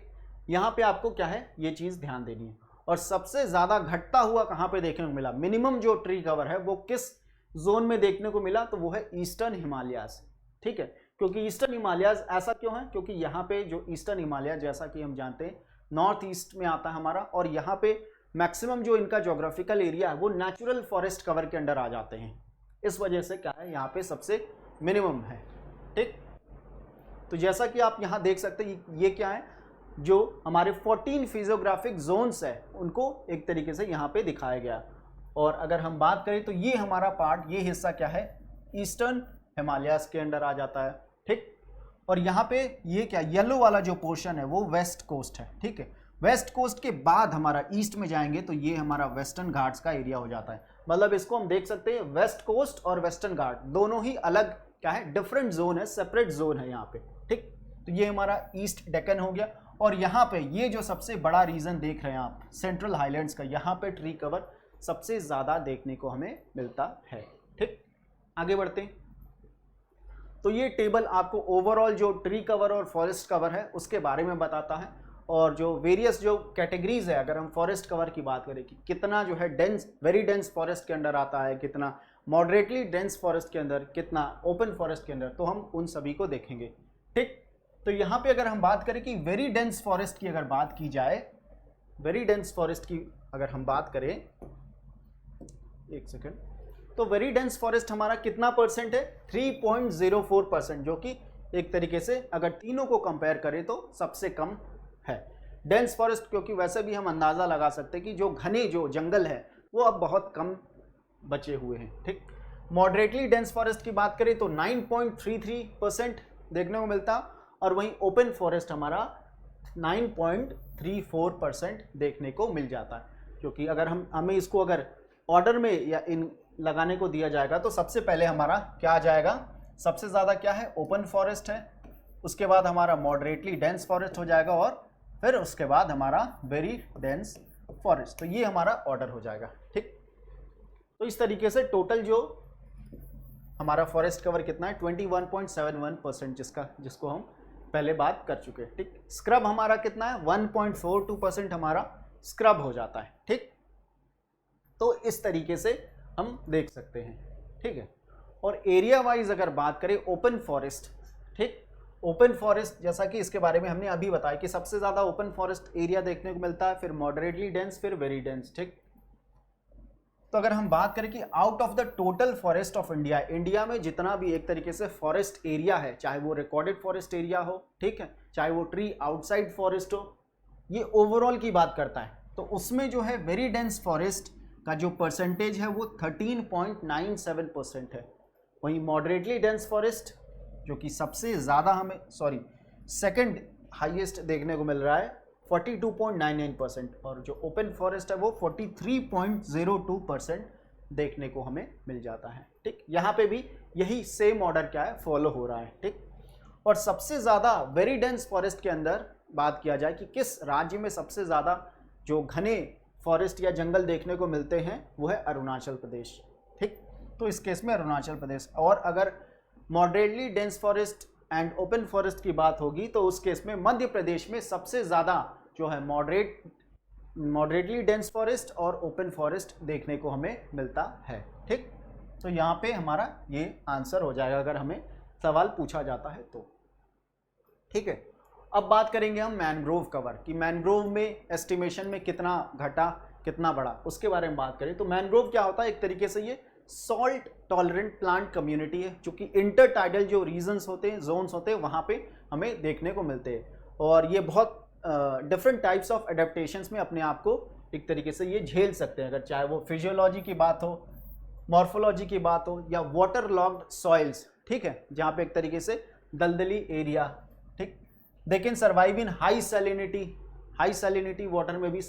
यहाँ पे आपको क्या है, ये चीज़ ध्यान देनी है। और सबसे ज़्यादा घटता हुआ कहाँ पे देखने को मिला, मिनिमम जो ट्री कवर है वो किस जोन में देखने को मिला, तो वो है ईस्टर्न हिमालयाज, ठीक है। क्योंकि ईस्टर्न हिमालयाज ऐसा क्यों है? क्योंकि यहाँ पे जो ईस्टर्न हिमालय, जैसा कि हम जानते हैं, नॉर्थ ईस्ट में आता है हमारा, और यहाँ पे मैक्सिमम जो इनका ज्योग्राफिकल एरिया है वो नेचुरल फॉरेस्ट कवर के अंडर आ जाते हैं। इस वजह से क्या है, यहाँ पे सबसे मिनिमम है, ठीक। तो जैसा कि आप यहाँ देख सकते हैं, ये क्या है, जो हमारे 14 फिजियोग्राफिक जोन्स है उनको एक तरीके से यहाँ पे दिखाया गया। और अगर हम बात करें तो ये हमारा पार्ट, ये हिस्सा क्या है, ईस्टर्न हिमालयाज के अंडर आ जाता है, ठीक। और यहाँ पे ये क्या, येलो वाला जो पोर्शन है वो वेस्ट कोस्ट है, ठीक है। वेस्ट कोस्ट के बाद हमारा ईस्ट में जाएंगे तो ये हमारा वेस्टर्न घाट्स का एरिया हो जाता है। मतलब इसको हम देख सकते हैं, वेस्ट कोस्ट और वेस्टर्न घाट दोनों ही अलग क्या है, डिफरेंट जोन है, सेपरेट जोन है यहाँ पे, ठीक। तो ये हमारा ईस्ट डेक्कन हो गया। और यहाँ पे ये जो सबसे बड़ा रीजन देख रहे हैं आप, सेंट्रल हाईलैंड्स का, यहाँ पे ट्री कवर सबसे ज़्यादा देखने को हमें मिलता है, ठीक। आगे बढ़ते हैं। तो ये टेबल आपको ओवरऑल जो ट्री कवर और फॉरेस्ट कवर है उसके बारे में बताता है, और जो वेरियस जो कैटेगरीज है, अगर हम फॉरेस्ट कवर की बात करें कि कितना जो है डेंस, वेरी डेंस फॉरेस्ट के अंडर आता है, कितना मॉडरेटली डेंस फॉरेस्ट के अंदर, कितना ओपन फॉरेस्ट के अंदर, तो हम उन सभी को देखेंगे, ठीक। तो यहाँ पे अगर हम बात करें कि वेरी डेंस फॉरेस्ट की अगर बात की जाए, वेरी डेंस फॉरेस्ट की अगर हम बात करें, एक सेकेंड, तो वेरी डेंस फॉरेस्ट हमारा कितना परसेंट है, 3.04%, जो कि एक तरीके से अगर तीनों को कंपेयर करें तो सबसे कम है डेंस फॉरेस्ट। क्योंकि वैसे भी हम अंदाज़ा लगा सकते हैं कि जो घने जो जंगल है वो अब बहुत कम बचे हुए हैं, ठीक। मॉडरेटली डेंस फॉरेस्ट की बात करें तो 9.33% देखने को मिलता, और वहीं ओपन फॉरेस्ट हमारा 9.34% देखने को मिल जाता है। क्योंकि अगर हमें इसको अगर ऑर्डर में या इन लगाने को दिया जाएगा तो सबसे पहले हमारा क्या आ जाएगा, सबसे ज़्यादा क्या है, ओपन फॉरेस्ट है, उसके बाद हमारा मॉडरेटली डेंस फॉरेस्ट हो जाएगा, और फिर उसके बाद हमारा वेरी डेंस फॉरेस्ट। तो ये हमारा ऑर्डर हो जाएगा, ठीक। तो इस तरीके से टोटल जो हमारा फॉरेस्ट कवर कितना है, 21.71%, जिसको हम पहले बात कर चुके हैं, ठीक। स्क्रब हमारा कितना है, 1.42% हमारा स्क्रब हो जाता है, ठीक। तो इस तरीके से हम देख सकते हैं, ठीक है। और एरिया वाइज अगर बात करें, ओपन फॉरेस्ट, ठीक, ओपन फॉरेस्ट जैसा कि इसके बारे में हमने अभी बताया कि सबसे ज़्यादा ओपन फॉरेस्ट एरिया देखने को मिलता है, फिर मॉडरेटली डेंस, फिर वेरी डेंस, ठीक। तो अगर हम बात करें कि out of the total forest of India, India में जितना भी एक तरीके से फॉरेस्ट एरिया है, चाहे वो रिकॉर्डेड फॉरेस्ट एरिया हो, ठीक है, चाहे वो ट्री आउटसाइड फॉरेस्ट हो, ये ओवरऑल की बात करता है। तो उसमें जो है वेरी डेंस फॉरेस्ट का जो परसेंटेज है वो 13.97% है। वहीं मॉडरेटली डेंस फॉरेस्ट जो कि सबसे ज़्यादा हमें सेकंड हाईएस्ट देखने को मिल रहा है 42.99%, और जो ओपन फॉरेस्ट है वो 43.02% देखने को हमें मिल जाता है, ठीक। यहाँ पे भी यही सेम ऑर्डर क्या है, फॉलो हो रहा है, ठीक। और सबसे ज़्यादा वेरी डेंस फॉरेस्ट के अंदर बात किया जाए कि किस राज्य में सबसे ज़्यादा जो घने फॉरेस्ट या जंगल देखने को मिलते हैं, वो है अरुणाचल प्रदेश, ठीक। तो इस केस में अरुणाचल प्रदेश। और अगर moderately dense forest and open forest की बात होगी तो उस केस में मध्य प्रदेश में सबसे ज़्यादा जो है मॉडरेटली डेंस फॉरेस्ट और ओपन फॉरेस्ट देखने को हमें मिलता है, ठीक। तो यहाँ पे हमारा ये आंसर हो जाएगा अगर हमें सवाल पूछा जाता है तो, ठीक है। अब बात करेंगे हम मैनग्रोव कवर कि मैनग्रोव में एस्टिमेशन में कितना घटा कितना बढ़ा, उसके बारे में बात करें तो मैनग्रोव क्या होता है, एक तरीके से ये सॉल्ट टॉलरेंट प्लांट कम्युनिटी है, जो कि इंटरटाइडल जो रीजन्स होते हैं, जोन्स होते हैं, वहाँ पे हमें देखने को मिलते हैं। और ये बहुत डिफरेंट टाइप्स ऑफ एडेप्टेशंस में अपने आप को एक तरीके से ये झेल सकते हैं, अगर चाहे वो फिजियोलॉजी की बात हो, मॉर्फोलॉजी की बात हो, या वाटर लॉग्ड सॉइल्स, ठीक है, जहाँ पे एक तरीके से दलदली एरिया, ठीक। They can survive in high salinity water में भी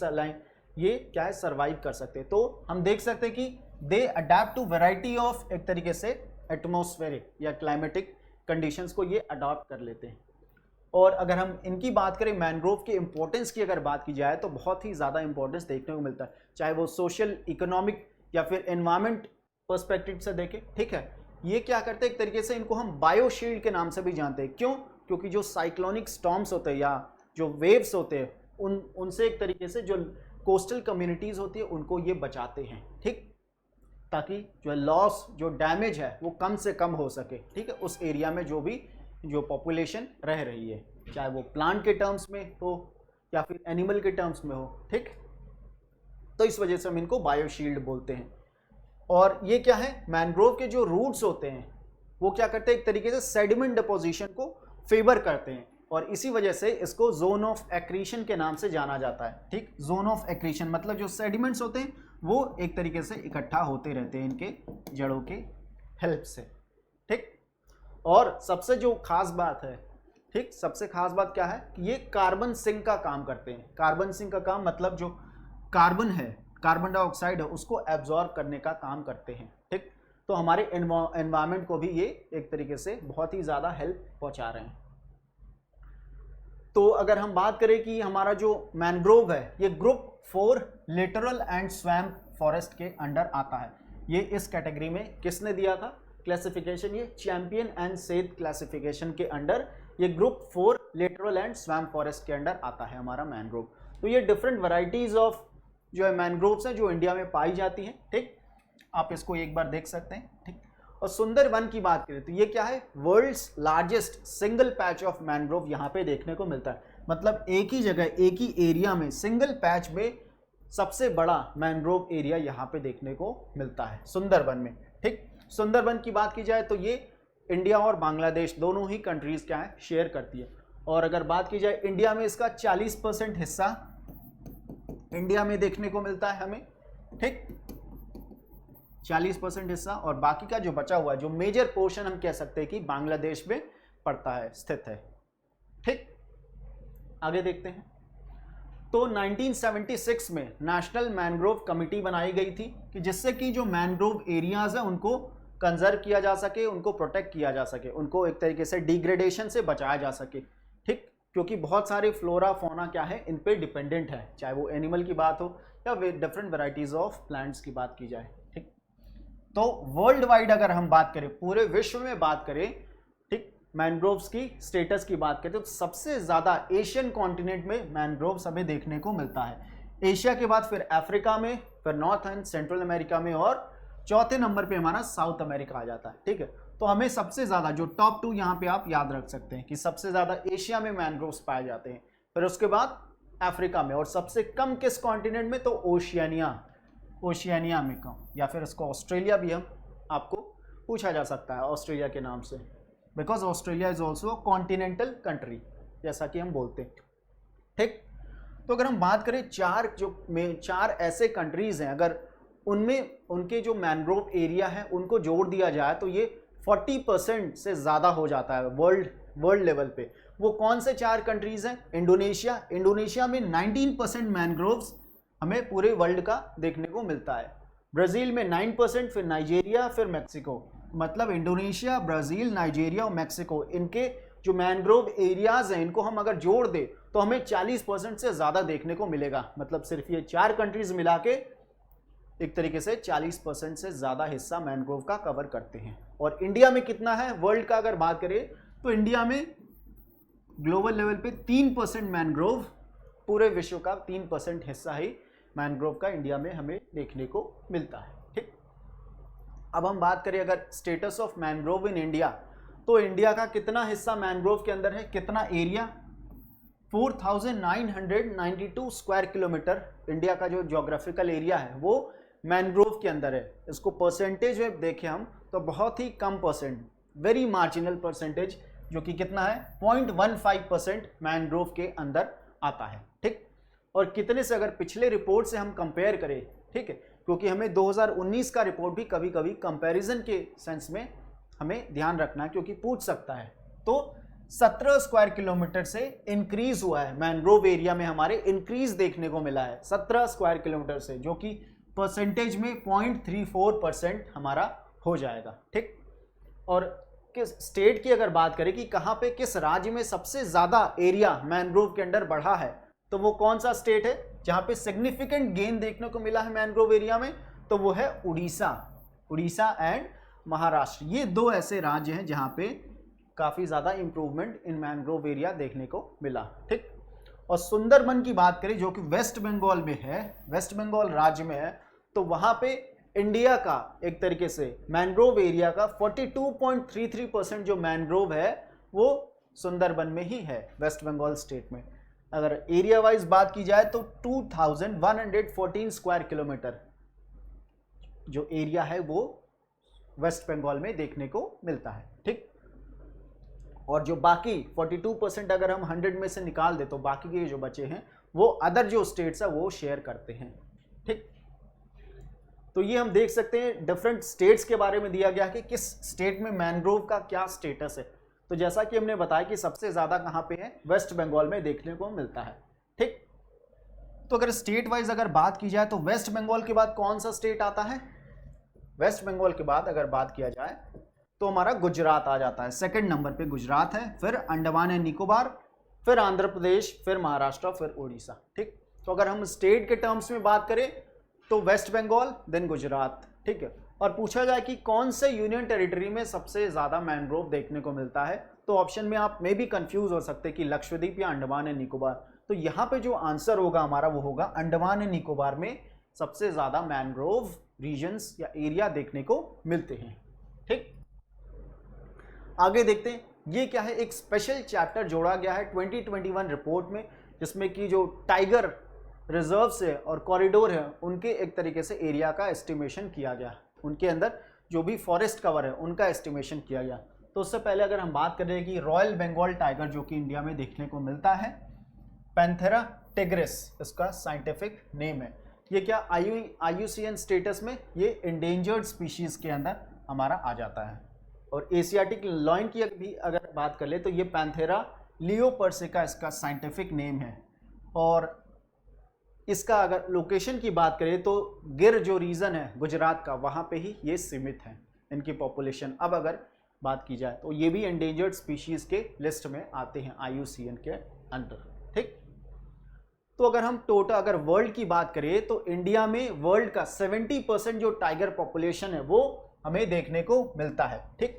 ये क्या है, सर्वाइव कर सकते हैं। तो हम देख सकते हैं कि they adapt to variety of एक तरीके से एटमॉस्फेरिक या क्लाइमेटिक कंडीशंस को ये अडॉप्ट कर लेते हैं। और अगर हम इनकी बात करें, मैनग्रोव के इंपॉर्टेंस की अगर बात की जाए तो बहुत ही ज़्यादा इंपॉर्टेंस देखने को मिलता है, चाहे वो सोशल, इकोनॉमिक या फिर एनवायरमेंट पर्सपेक्टिव से देखें। ठीक है, ये क्या करते हैं, एक तरीके से इनको हम बायोशील्ड के नाम से भी जानते हैं। क्यों? क्योंकि जो साइक्लोनिक स्टॉर्म्स होते हैं या जो वेव्स होते हैं उनसे एक तरीके से जो कोस्टल कम्युनिटीज़ होती है उनको ये बचाते हैं। ठीक, ताकि जो लॉस, जो डैमेज है वो कम से कम हो सके। ठीक है, उस एरिया में जो पॉपुलेशन रह रही है, चाहे वो प्लांट के टर्म्स में हो या फिर एनिमल के टर्म्स में हो। ठीक, तो इस वजह से हम इनको बायोशील्ड बोलते हैं। और ये क्या है, मैनग्रोव के जो रूट्स होते हैं वो क्या करते हैं, एक तरीके से सेडिमेंट डिपोजिशन को फेवर करते हैं, और इसी वजह से इसको जोन ऑफ एक्रीशन के नाम से जाना जाता है। ठीक, जोन ऑफ एक्रीशन मतलब जो सेडिमेंट्स होते हैं वो एक तरीके से इकट्ठा होते रहते हैं इनके जड़ों के हेल्प से। ठीक, और सबसे जो खास बात है, ठीक, सबसे खास बात क्या है कि ये कार्बन सिंक का काम करते हैं। कार्बन सिंक का काम मतलब जो कार्बन है, कार्बन डाइऑक्साइड है, उसको एब्जॉर्ब करने का काम करते हैं। ठीक, तो हमारे एनवायरनमेंट को भी ये एक तरीके से बहुत ही ज़्यादा हेल्प पहुंचा रहे हैं। तो अगर हम बात करें कि हमारा जो मैनग्रोव है ये group 4 literal and swamp forest के अंडर आता है। ये इस कैटेगरी में किसने दिया था क्लासिफिकेशन, ये चैंपियन एंड सेथ क्लासिफिकेशन के अंडर ये group 4 literal and swamp forest के अंडर आता है हमारा मैनग्रोव। तो ये डिफरेंट वैरायटीज ऑफ जो है मैनग्रोव्स हैं जो इंडिया में पाई जाती हैं। ठीक, आप इसको एक बार देख सकते हैं। ठीक, और सुंदरवन की बात करें तो ये क्या है, world's largest single patch of mangrove यहाँ पे देखने को मिलता है। मतलब एक ही जगह, एक ही एरिया में, सिंगल पैच में सबसे बड़ा मैनग्रोव एरिया यहाँ पे देखने को मिलता है सुंदरवन में। ठीक, सुंदरवन की बात की जाए तो ये इंडिया और बांग्लादेश दोनों ही कंट्रीज क्या है शेयर करती है। और अगर बात की जाए इंडिया में, इसका 40% हिस्सा इंडिया में देखने को मिलता है हमें। ठीक, 40% हिस्सा, और बाकी का जो बचा हुआ, जो मेजर पोर्शन हम कह सकते हैं कि बांग्लादेश में पड़ता है, स्थित है। ठीक, आगे देखते हैं। तो 1976 में नेशनल मैनग्रोव कमेटी बनाई गई थी कि जिससे कि जो मैनग्रोव एरियाज है उनको कंजर्व किया जा सके, उनको प्रोटेक्ट किया जा सके, उनको एक तरीके से डिग्रेडेशन से बचाया जा सके। ठीक, क्योंकि बहुत सारे फ्लोरा फोना क्या है इन पे डिपेंडेंट है, चाहे वो एनिमल की बात हो या डिफरेंट वेराइटीज ऑफ प्लांट्स की बात की जाए। ठीक, तो वर्ल्ड वाइड अगर हम बात करें, पूरे विश्व में बात करें, ठीक, मैनग्रोव्स की स्टेटस की बात करें तो सबसे ज़्यादा एशियन कॉन्टिनेंट में मैनग्रोव्स हमें देखने को मिलता है। एशिया के बाद फिर अफ्रीका में, फिर नॉर्थ एंड सेंट्रल अमेरिका में, और चौथे नंबर पे हमारा साउथ अमेरिका आ जाता है। ठीक है, तो हमें सबसे ज़्यादा जो टॉप 2 यहाँ पे आप याद रख सकते हैं कि सबसे ज़्यादा एशिया में मैनग्रोव्स पाए जाते हैं, फिर उसके बाद अफ्रीका में, और सबसे कम किस कॉन्टिनेंट में, तो ओशियानिया में कम, या फिर इसको ऑस्ट्रेलिया भी हम आपको पूछा जा सकता है ऑस्ट्रेलिया के नाम से, because Australia is also continental country जैसा कि हम बोलते हैं। ठीक, तो अगर हम बात करें चार ऐसे कंट्रीज हैं, अगर उनमें उनके जो मैनग्रोव एरिया है उनको जोड़ दिया जाए तो ये 40% से ज़्यादा हो जाता है वर्ल्ड लेवल पे। वो कौन से 4 कंट्रीज हैं? इंडोनेशिया में 19% मैनग्रोव्स हमें पूरे वर्ल्ड का देखने को मिलता है। ब्राज़ील में 9%, फिर नाइजीरिया, फिर मैक्सिको। मतलब इंडोनेशिया, ब्राज़ील, नाइजीरिया और मैक्सिको, इनके जो मैनग्रोव एरियाज हैं इनको हम अगर जोड़ दें तो हमें 40% से ज़्यादा देखने को मिलेगा। मतलब सिर्फ ये 4 कंट्रीज मिला के एक तरीके से 40% से ज़्यादा हिस्सा मैनग्रोव का कवर करते हैं। और इंडिया में कितना है वर्ल्ड का अगर बात करें तो इंडिया में ग्लोबल लेवल पे 3% मैनग्रोव, पूरे विश्व का 3% हिस्सा ही मैनग्रोव का इंडिया में हमें देखने को मिलता है। ठीक, अब हम बात करें अगर status of mangrove in India, तो इंडिया का कितना हिस्सा मैनग्रोव के अंदर है, कितना एरिया, 4992 स्क्वायर किलोमीटर इंडिया का जो ज्योग्राफिकल एरिया है वो मैनग्रोव के अंदर है। इसको परसेंटेज में देखें हम तो बहुत ही कम परसेंट, वेरी मार्जिनल परसेंटेज, जो कि कितना है 0.15% मैनग्रोव के अंदर आता है। ठीक, और कितने से अगर पिछले रिपोर्ट से हम कंपेयर करें, ठीक है, क्योंकि हमें 2019 का रिपोर्ट भी कभी कभी कंपैरिजन के सेंस में हमें ध्यान रखना है क्योंकि पूछ सकता है। तो 17 स्क्वायर किलोमीटर से इंक्रीज हुआ है मैनग्रोव एरिया में, हमारे इंक्रीज देखने को मिला है 17 स्क्वायर किलोमीटर से, जो कि परसेंटेज में 0.34% हमारा हो जाएगा। ठीक, और किस स्टेट की अगर बात करें कि कहाँ पे किस राज्य में सबसे ज़्यादा एरिया मैनग्रोव के अंडर बढ़ा है, तो वो कौन सा स्टेट है जहाँ पे सिग्निफिकेंट गेन देखने को मिला है मैनग्रोव एरिया में, तो वो है उड़ीसा। उड़ीसा एंड महाराष्ट्र, ये दो ऐसे राज्य हैं जहाँ पे काफ़ी ज़्यादा इंप्रूवमेंट इन मैनग्रोव एरिया देखने को मिला। ठीक, और सुंदरबन की बात करें जो कि वेस्ट बंगाल में है, वेस्ट बंगाल राज्य में है, तो वहाँ पे इंडिया का एक तरीके से मैनग्रोव एरिया का 42.33% जो मैनग्रोव है वो सुंदरबन में ही है, वेस्ट बंगाल स्टेट में। अगर एरिया वाइज बात की जाए तो 2114 स्क्वायर किलोमीटर जो एरिया है वो वेस्ट बंगाल में देखने को मिलता है। ठीक, और जो बाकी 42% अगर हम 100 में से निकाल दे तो बाकी के जो बचे हैं वो अदर जो स्टेट्स है वो शेयर करते हैं। ठीक, तो ये हम देख सकते हैं डिफरेंट स्टेट्स के बारे में दिया गया कि किस स्टेट में मैनग्रोव का क्या स्टेटस है। तो जैसा कि हमने बताया कि सबसे ज़्यादा कहाँ पे है, वेस्ट बंगाल में देखने को मिलता है। ठीक, तो अगर स्टेट वाइज अगर बात की जाए तो वेस्ट बंगाल के बाद कौन सा स्टेट आता है, वेस्ट बंगाल के बाद अगर बात किया जाए तो हमारा गुजरात आ जाता है, सेकंड नंबर पे गुजरात है, फिर अंडमान एंड निकोबार, फिर आंध्र प्रदेश, फिर महाराष्ट्र, फिर उड़ीसा। ठीक, तो अगर हम स्टेट के टर्म्स में बात करें तो वेस्ट बंगाल देन गुजरात। ठीक है, और पूछा जाए कि कौन से यूनियन टेरिटरी में सबसे ज़्यादा मैनग्रोव देखने को मिलता है, तो ऑप्शन में आप में भी कंफ्यूज हो सकते हैं कि लक्षद्वीप या अंडमान एंड निकोबार। तो यहाँ पे जो आंसर होगा हमारा वो होगा अंडमान एंड निकोबार में सबसे ज़्यादा मैनग्रोव रीजन्स या एरिया देखने को मिलते हैं। ठीक, आगे देखते हैं, ये क्या है, एक स्पेशल चैप्टर जोड़ा गया है 2021 रिपोर्ट में, जिसमें कि जो टाइगर रिजर्व्स है और कॉरिडोर है उनके एक तरीके से एरिया का एस्टिमेशन किया गया, उनके अंदर जो भी फॉरेस्ट कवर है उनका एस्टिमेशन किया गया। तो उससे पहले अगर हम बात करें कि रॉयल बंगाल टाइगर जो कि इंडिया में देखने को मिलता है, पैंथेरा टिग्रिस इसका साइंटिफिक नेम है, ये क्या IUCN स्टेटस में ये इंडेंजर्ड स्पीशीज के अंदर हमारा आ जाता है। और एशियाटिक लॉयन की भी अगर बात कर ले तो ये पैंथेरा लियोपर्सिका इसका साइंटिफिक नेम है। और इसका अगर लोकेशन की बात करें तो गिर जो रीजन है गुजरात का वहाँ पे ही ये सीमित है इनकी पॉपुलेशन। अब अगर बात की जाए तो ये भी एंडेंजर्ड स्पीशीज़ के लिस्ट में आते हैं IUCN के अंडर। ठीक, तो अगर हम टोटल अगर वर्ल्ड की बात करें तो इंडिया में वर्ल्ड का 70% जो टाइगर पॉपुलेशन है वो हमें देखने को मिलता है। ठीक,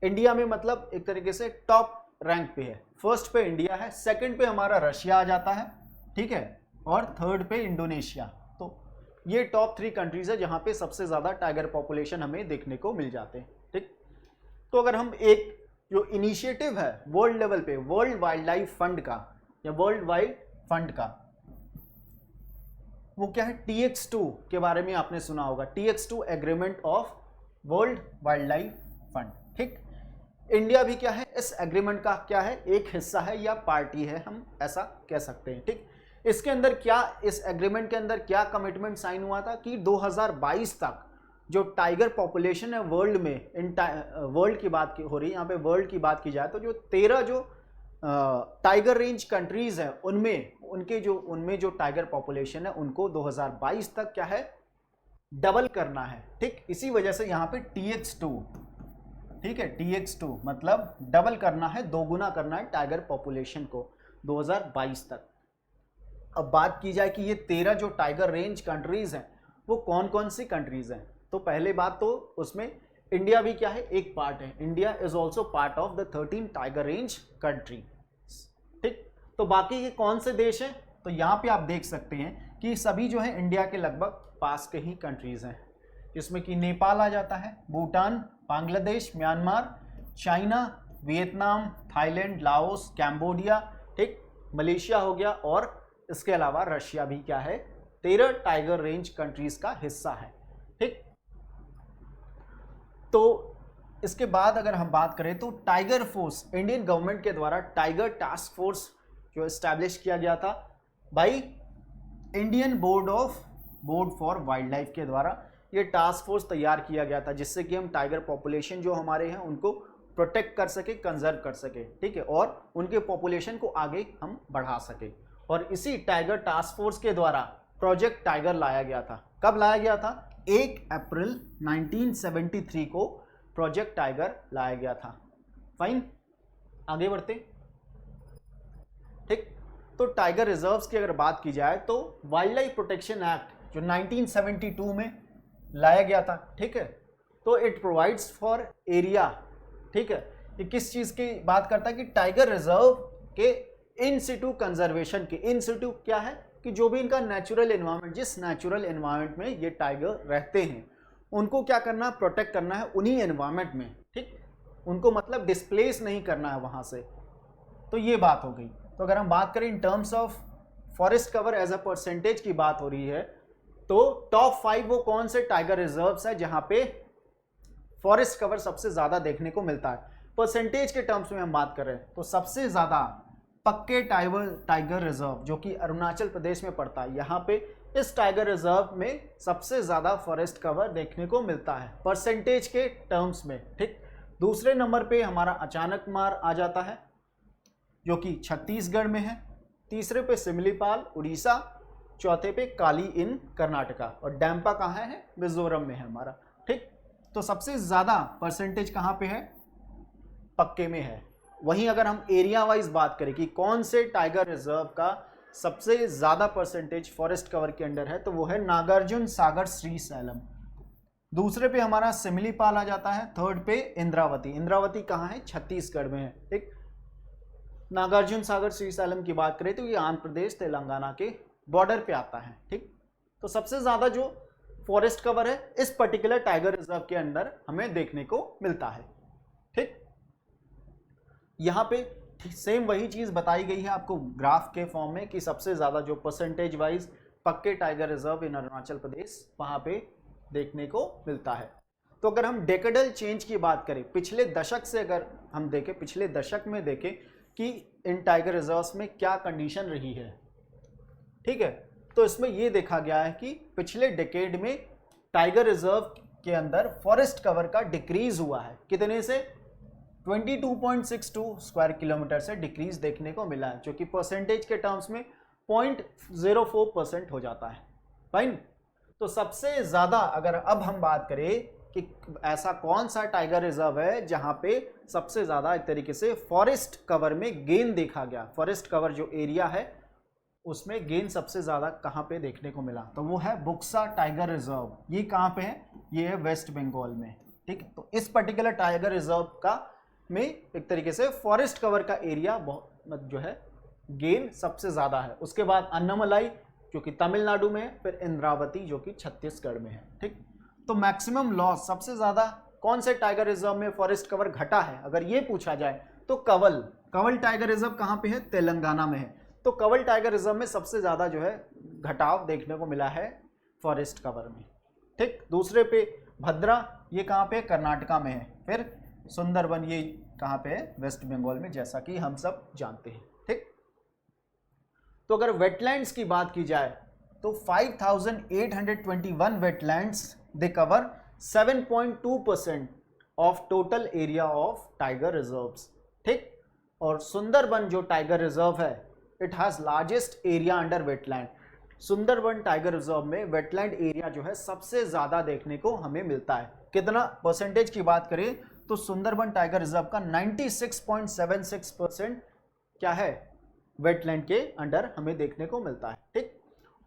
इंडिया में मतलब एक तरीके से टॉप रैंक पे है, फर्स्ट पे इंडिया है, सेकंड पे हमारा रशिया आ जाता है, ठीक है, और थर्ड पे इंडोनेशिया। तो ये टॉप 3 कंट्रीज है जहाँ पे सबसे ज़्यादा टाइगर पॉपुलेशन हमें देखने को मिल जाते हैं। ठीक, तो अगर हम एक जो इनिशिएटिव है वर्ल्ड लेवल पे वर्ल्ड वाइल्ड लाइफ फंड का या वर्ल्ड वाइल्ड फंड का, वो क्या है, TX2 के बारे में आपने सुना होगा, TX2 agreement of world wild life fund. ठीक, इंडिया भी क्या है इस एग्रीमेंट का क्या है, एक हिस्सा है या पार्टी है, हम ऐसा कह सकते हैं। ठीक, इसके अंदर क्या, इस एग्रीमेंट के अंदर क्या कमिटमेंट साइन हुआ था कि 2022 तक जो टाइगर पॉपुलेशन है वर्ल्ड में, इन वर्ल्ड की बात हो रही है यहाँ पे, वर्ल्ड की बात की जाए तो जो 13 जो टाइगर रेंज कंट्रीज हैं उनमें जो टाइगर पॉपुलेशन है उनको 2022 तक क्या है डबल करना है। ठीक, इसी वजह से यहाँ पे TX2, ठीक है, TX2 मतलब डबल करना है, दोगुना करना है टाइगर पॉपुलेशन को 2022 तक। अब बात की जाए कि ये 13 जो टाइगर रेंज कंट्रीज हैं वो कौन कौन सी कंट्रीज हैं, तो पहले बात तो उसमें इंडिया भी क्या है एक पार्ट है, India is also part of the 13 tiger range country. ठीक, तो बाकी ये कौन से देश हैं, तो यहाँ पे आप देख सकते हैं कि सभी जो है इंडिया के लगभग पास के ही कंट्रीज हैं, जिसमें कि नेपाल आ जाता है, Bhutan, Bangladesh, Myanmar, China, Vietnam, Thailand, Laos, Cambodia, ठीक, मलेशिया हो गया, और इसके अलावा रशिया भी क्या है 13 टाइगर रेंज कंट्रीज का हिस्सा है। ठीक, तो इसके बाद अगर हम बात करें तो टाइगर फोर्स, इंडियन गवर्नमेंट के द्वारा टाइगर टास्क फोर्स जो एस्टैब्लिश किया गया था by Indian board for wild life के द्वारा, ये टास्क फोर्स तैयार किया गया था जिससे कि हम टाइगर पॉपुलेशन जो हमारे हैं उनको प्रोटेक्ट कर सके, कंजर्व कर सके, ठीक है, और उनके पॉपुलेशन को आगे हम बढ़ा सके। और इसी टाइगर टास्क फोर्स के द्वारा प्रोजेक्ट टाइगर लाया गया था। कब लाया गया था, 1 अप्रैल 1973 को प्रोजेक्ट टाइगर लाया गया था। फाइन, आगे बढ़ते। ठीक, तो टाइगर रिजर्व्स की अगर बात की जाए तो वाइल्ड लाइफ प्रोटेक्शन एक्ट जो 1972 में लाया गया था, ठीक है, तो इट प्रोवाइड्स फॉर एरिया, ठीक है, ये किस चीज़ की बात करता है कि टाइगर रिजर्व के इन सिटू कंजर्वेशन की। इन सिटू क्या है कि जो भी इनका नेचुरल एनवायरनमेंट, जिस नेचुरल एनवायरनमेंट में ये टाइगर रहते हैं उनको क्या करना, प्रोटेक्ट करना है उन्हीं एनवायरनमेंट में, ठीक, उनको मतलब डिस्प्लेस नहीं करना है वहाँ से। तो ये बात हो गई। तो अगर हम बात करें in terms of forest cover as a percentage की बात हो रही है, तो टॉप 5 वो कौन से टाइगर रिजर्व्स है जहाँ पे फॉरेस्ट कवर सबसे ज़्यादा देखने को मिलता है। परसेंटेज के टर्म्स में हम बात कर रहे हैं तो सबसे ज़्यादा पक्के टाइगर रिजर्व जो कि अरुणाचल प्रदेश में पड़ता है, यहाँ पे इस टाइगर रिजर्व में सबसे ज़्यादा फॉरेस्ट कवर देखने को मिलता है परसेंटेज के टर्म्स में, ठीक। दूसरे नंबर पे हमारा अचानकमार आ जाता है जो कि छत्तीसगढ़ में है। तीसरे पे सिमलीपाल उड़ीसा, चौथे पे काली इन कर्नाटका, और डैम्पा कहाँ है, मिजोरम में है हमारा, ठीक। तो सबसे ज़्यादा परसेंटेज कहाँ पे है, पक्के में है। वहीं अगर हम एरिया वाइज बात करें कि कौन से टाइगर रिजर्व का सबसे ज़्यादा परसेंटेज फॉरेस्ट कवर के अंडर है, तो वो है नागार्जुन सागर श्रीशैलम। दूसरे पे हमारा सिमलीपाल आ जाता है, थर्ड पे इंद्रावती। इंद्रावती कहाँ है, छत्तीसगढ़ में है, ठीक। नागार्जुन सागर श्रीशैलम की बात करें तो ये आंध्र प्रदेश तेलंगाना के बॉर्डर पे आता है, ठीक। तो सबसे ज़्यादा जो फॉरेस्ट कवर है इस पर्टिकुलर टाइगर रिजर्व के अंदर हमें देखने को मिलता है, ठीक। यहाँ पे सेम वही चीज़ बताई गई है आपको ग्राफ के फॉर्म में कि सबसे ज़्यादा जो परसेंटेज वाइज पक्के tiger reserve in Arunachal Pradesh वहाँ पे देखने को मिलता है। तो अगर हम डेकेडल चेंज की बात करें, पिछले दशक से अगर हम देखें, पिछले दशक में देखें कि इन टाइगर रिजर्व्स में क्या कंडीशन रही है, ठीक है, तो इसमें ये देखा गया है कि पिछले डेकेड में टाइगर रिजर्व के अंदर फॉरेस्ट कवर का डिक्रीज हुआ है, कितने से 22.62 स्क्वायर किलोमीटर से डिक्रीज देखने को मिला है, जो कि परसेंटेज के टर्म्स में 0.04% हो जाता है। फाइन, तो सबसे ज़्यादा अगर अब हम बात करें कि ऐसा कौन सा टाइगर रिजर्व है जहां पे सबसे ज़्यादा एक तरीके से फॉरेस्ट कवर में गेन देखा गया, फॉरेस्ट कवर जो एरिया है उसमें गेन सबसे ज़्यादा कहाँ पे देखने को मिला, तो वो है बुक्सा टाइगर रिजर्व। ये कहाँ पे है, ये है वेस्ट बंगाल में, ठीक। तो इस पर्टिकुलर टाइगर रिजर्व का में एक तरीके से फॉरेस्ट कवर का एरिया बहुत जो है गेन सबसे ज़्यादा है। उसके बाद अन्नामलाई जो कि तमिलनाडु में है, फिर इंद्रावती जो कि छत्तीसगढ़ में है, ठीक। तो मैक्सिमम लॉस सबसे ज़्यादा कौन से टाइगर रिजर्व में फॉरेस्ट कवर घटा है, अगर ये पूछा जाए तो कवल टाइगर रिजर्व कहाँ पे है, तेलंगाना में है। तो कवल टाइगर रिजर्व में सबसे ज़्यादा जो है घटाव देखने को मिला है फॉरेस्ट कवर में, ठीक। दूसरे पे भद्रा, ये कहाँ पे, कर्नाटका में है। फिर सुंदरबन, ये कहाँ पे है, वेस्ट बंगाल में, जैसा कि हम सब जानते हैं, ठीक। तो अगर वेटलैंड्स की बात की जाए तो 5821 wetlands they cover 7.2% of total area of tiger reserves, ठीक। और सुंदरबन जो टाइगर रिजर्व है it has largest area under wetland. Sundarban tiger reserve में वेटलैंड एरिया जो है सबसे ज़्यादा देखने को हमें मिलता है। कितना परसेंटेज की बात करें तो सुंदरबन टाइगर रिजर्व का 96.76% क्या है, वेटलैंड के अंडर हमें देखने को मिलता है, ठीक।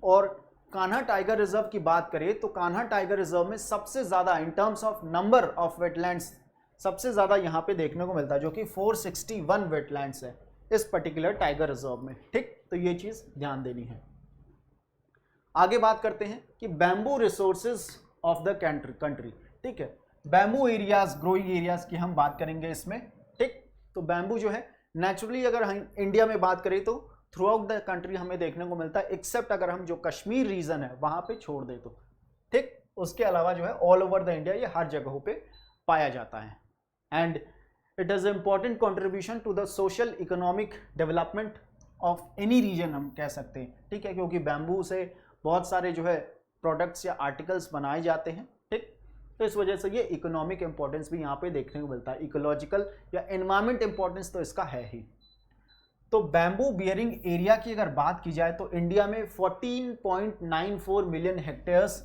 और कान्हा टाइगर रिजर्व की बात करें तो कान्हा टाइगर रिजर्व में सबसे ज़्यादा इन terms of number of wetlands सबसे ज़्यादा यहाँ पे देखने को मिलता है, जो कि 461 वेटलैंड्स है इस पर्टिकुलर टाइगर रिजर्व में, ठीक। तो ये चीज़ ध्यान देनी है। आगे बात करते हैं कि bamboo resources of the country, ठीक है। बैम्बू एरियाज, ग्रोइंग एरियाज की हम बात करेंगे इसमें, ठीक। तो बैम्बू जो है नेचुरली अगर हम इंडिया में बात करें तो थ्रू आउट द कंट्री हमें देखने को मिलता है, एक्सेप्ट अगर हम जो कश्मीर रीजन है वहां पे छोड़ दे तो, ठीक। उसके अलावा जो है ऑल ओवर द इंडिया ये हर जगहों पे पाया जाता है। And it is important contribution to the social economic development of any region हम कह सकते हैं, ठीक है, क्योंकि बैम्बू से बहुत सारे जो है प्रोडक्ट्स या आर्टिकल्स बनाए जाते हैं, ठीक। तो इस वजह से ये इकोनॉमिक इंपॉर्टेंस भी यहाँ पे देखने को मिलता है, इकोलॉजिकल या एनवायरमेंट इंपॉर्टेंस तो इसका है ही। तो बैम्बू बियरिंग एरिया की अगर बात की जाए तो इंडिया में 14.94 मिलियन हेक्टेयर्स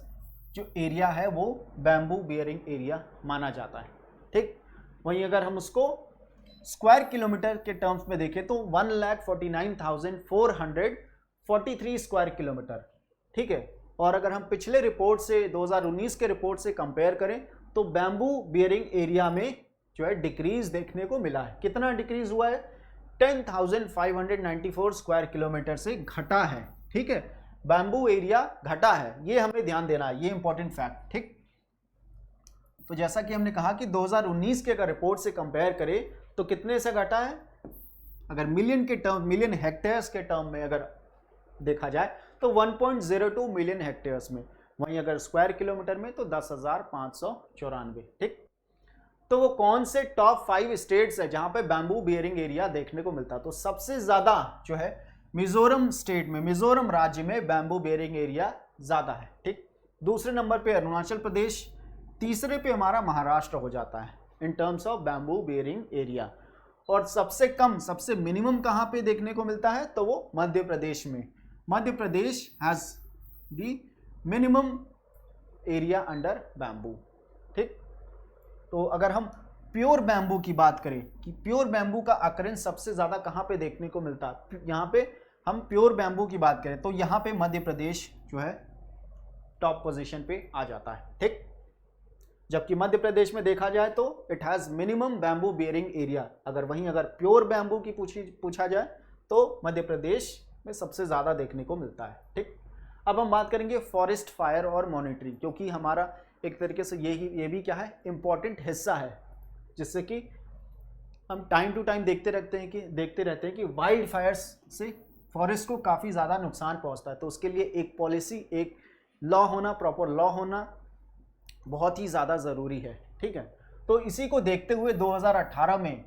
जो एरिया है वो बैम्बू बियरिंग एरिया माना जाता है, ठीक। वहीं अगर हम उसको स्क्वायर किलोमीटर के टर्म्स में देखें तो 1,49,443 स्क्वायर किलोमीटर, ठीक है। और अगर हम पिछले रिपोर्ट से 2019 के रिपोर्ट से कंपेयर करें तो बैम्बू बियरिंग एरिया में जो है डिक्रीज देखने को मिला है। कितना डिक्रीज हुआ है? 10,594 स्क्वायर किलोमीटर से घटा है, ठीक है। बैम्बू एरिया घटा है, ये हमें ध्यान देना है, ये इंपॉर्टेंट फैक्ट, ठीक। तो जैसा कि हमने कहा कि 2019 के अगर रिपोर्ट से कंपेयर करें तो कितने से घटा है? अगर मिलियन के टर्म, मिलियन हेक्टेयर्स के टर्म में अगर देखा जाए तो 1.02 मिलियन हेक्टेयर्स में, वहीं अगर स्क्वायर किलोमीटर में तो 10,594, ठीक। तो वो कौन से टॉप 5 स्टेट्स है जहां पे बैम्बू बियरिंग एरिया देखने को मिलता है? तो सबसे ज्यादा जो है मिजोरम स्टेट में, मिजोरम राज्य में बैम्बू बियरिंग एरिया ज्यादा है, ठीक। दूसरे नंबर पे अरुणाचल प्रदेश, तीसरे पे हमारा महाराष्ट्र हो जाता है इन terms of bamboo bearing area. और सबसे कम, सबसे मिनिमम कहाँ पे देखने को मिलता है? तो वो मध्य प्रदेश में। Madhya Pradesh has the minimum area under bamboo, ठीक। तो अगर हम प्योर बैम्बू की बात करें कि प्योर बैम्बू का अकरेंस सबसे ज्यादा कहाँ पे देखने को मिलता है, यहाँ पे हम प्योर बैम्बू की बात करें तो यहाँ पे मध्य प्रदेश जो है टॉप पोजीशन पे आ जाता है, ठीक। जबकि मध्य प्रदेश में देखा जाए तो it has minimum bamboo bearing area. अगर वहीं अगर प्योर बैम्बू की पूछा जाए तो मध्य प्रदेश में सबसे ज्यादा देखने को मिलता है, ठीक। अब हम बात करेंगे फॉरेस्ट फायर और मॉनिटरिंग, क्योंकि हमारा एक तरीके से ये भी क्या है, इंपॉर्टेंट हिस्सा है, जिससे कि हम टाइम टू टाइम देखते रहते हैं कि वाइल्ड फायर्स से फॉरेस्ट को काफ़ी ज़्यादा नुकसान पहुंचता है। तो उसके लिए एक पॉलिसी, एक लॉ होना, प्रॉपर लॉ होना बहुत ही ज़्यादा ज़रूरी है, ठीक है। तो इसी को देखते हुए 2018 में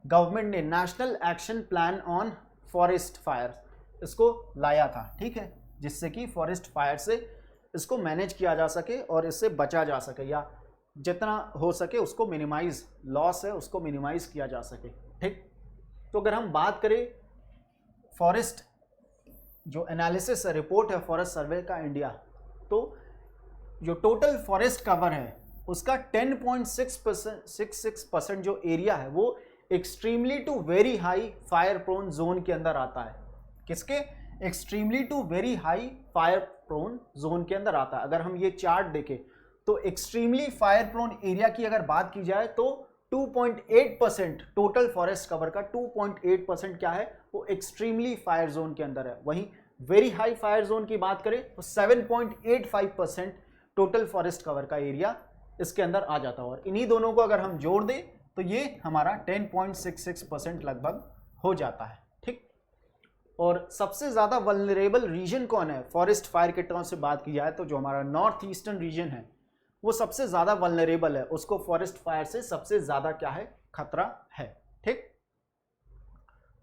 गवर्नमेंट ने national action plan on forest fire इसको लाया था, ठीक है, जिससे कि फॉरेस्ट फायर से इसको मैनेज किया जा सके और इससे बचा जा सके, या जितना हो सके उसको मिनिमाइज, लॉस है उसको मिनिमाइज किया जा सके, ठीक। तो अगर हम बात करें फॉरेस्ट जो एनालिसिस रिपोर्ट है फॉरेस्ट सर्वे का इंडिया, तो जो टोटल फॉरेस्ट कवर है उसका 10.66% जो एरिया है वो extremely to very high fire prone zone के अंदर आता है। किसके? Extremely to very high fire prone zone के अंदर आता है। अगर हम ये चार्ट देखें तो एक्सट्रीमली फायर प्रोन एरिया की अगर बात की जाए तो 2.8% टोटल फॉरेस्ट कवर का 2.8% क्या है, वो एक्सट्रीमली फायर जोन के अंदर है। वहीं वेरी हाई फायर जोन की बात करें तो 7.85% टोटल फॉरेस्ट कवर का एरिया इसके अंदर आ जाता है। और इन्हीं दोनों को अगर हम जोड़ दें तो ये हमारा 10.66% लगभग हो जाता है, ठीक। और सबसे ज़्यादा वल्नरेबल रीजन कौन है फॉरेस्ट फायर के टर्म से बात की जाए तो जो हमारा नॉर्थ ईस्टर्न रीजन है वो सबसे ज़्यादा वल्नरेबल है, उसको फॉरेस्ट फायर से सबसे ज़्यादा क्या है, खतरा है, ठीक।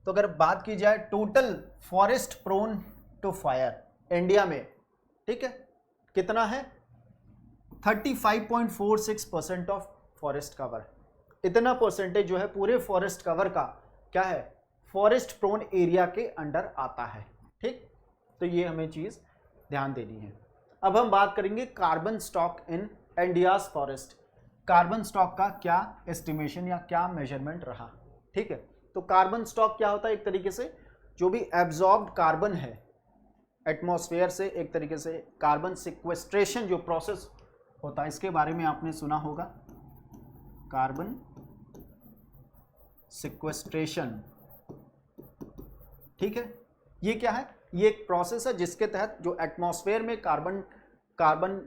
तो अगर बात की जाए total forest prone to fire India में, ठीक है, कितना है? 35.46% ऑफ फॉरेस्ट कवर। इतना परसेंटेज जो है पूरे फॉरेस्ट कवर का क्या है, फॉरेस्ट प्रोन एरिया के अंडर आता है, ठीक। तो ये हमें चीज ध्यान देनी है। अब हम बात करेंगे carbon stock in India's forest. Carbon stock का क्या एस्टिमेशन या क्या मेजरमेंट रहा, ठीक है। तो कार्बन स्टॉक क्या होता है? एक तरीके से जो भी एब्जॉर्ब्ड कार्बन है एटमॉस्फेयर से, एक तरीके से कार्बन सिक्वेस्ट्रेशन जो प्रोसेस होता है, इसके बारे में आपने सुना होगा, कार्बन सिक्वेस्ट्रेशन, ठीक है। ये क्या है? ये एक प्रोसेस है जिसके तहत जो एटमॉस्फेयर में कार्बन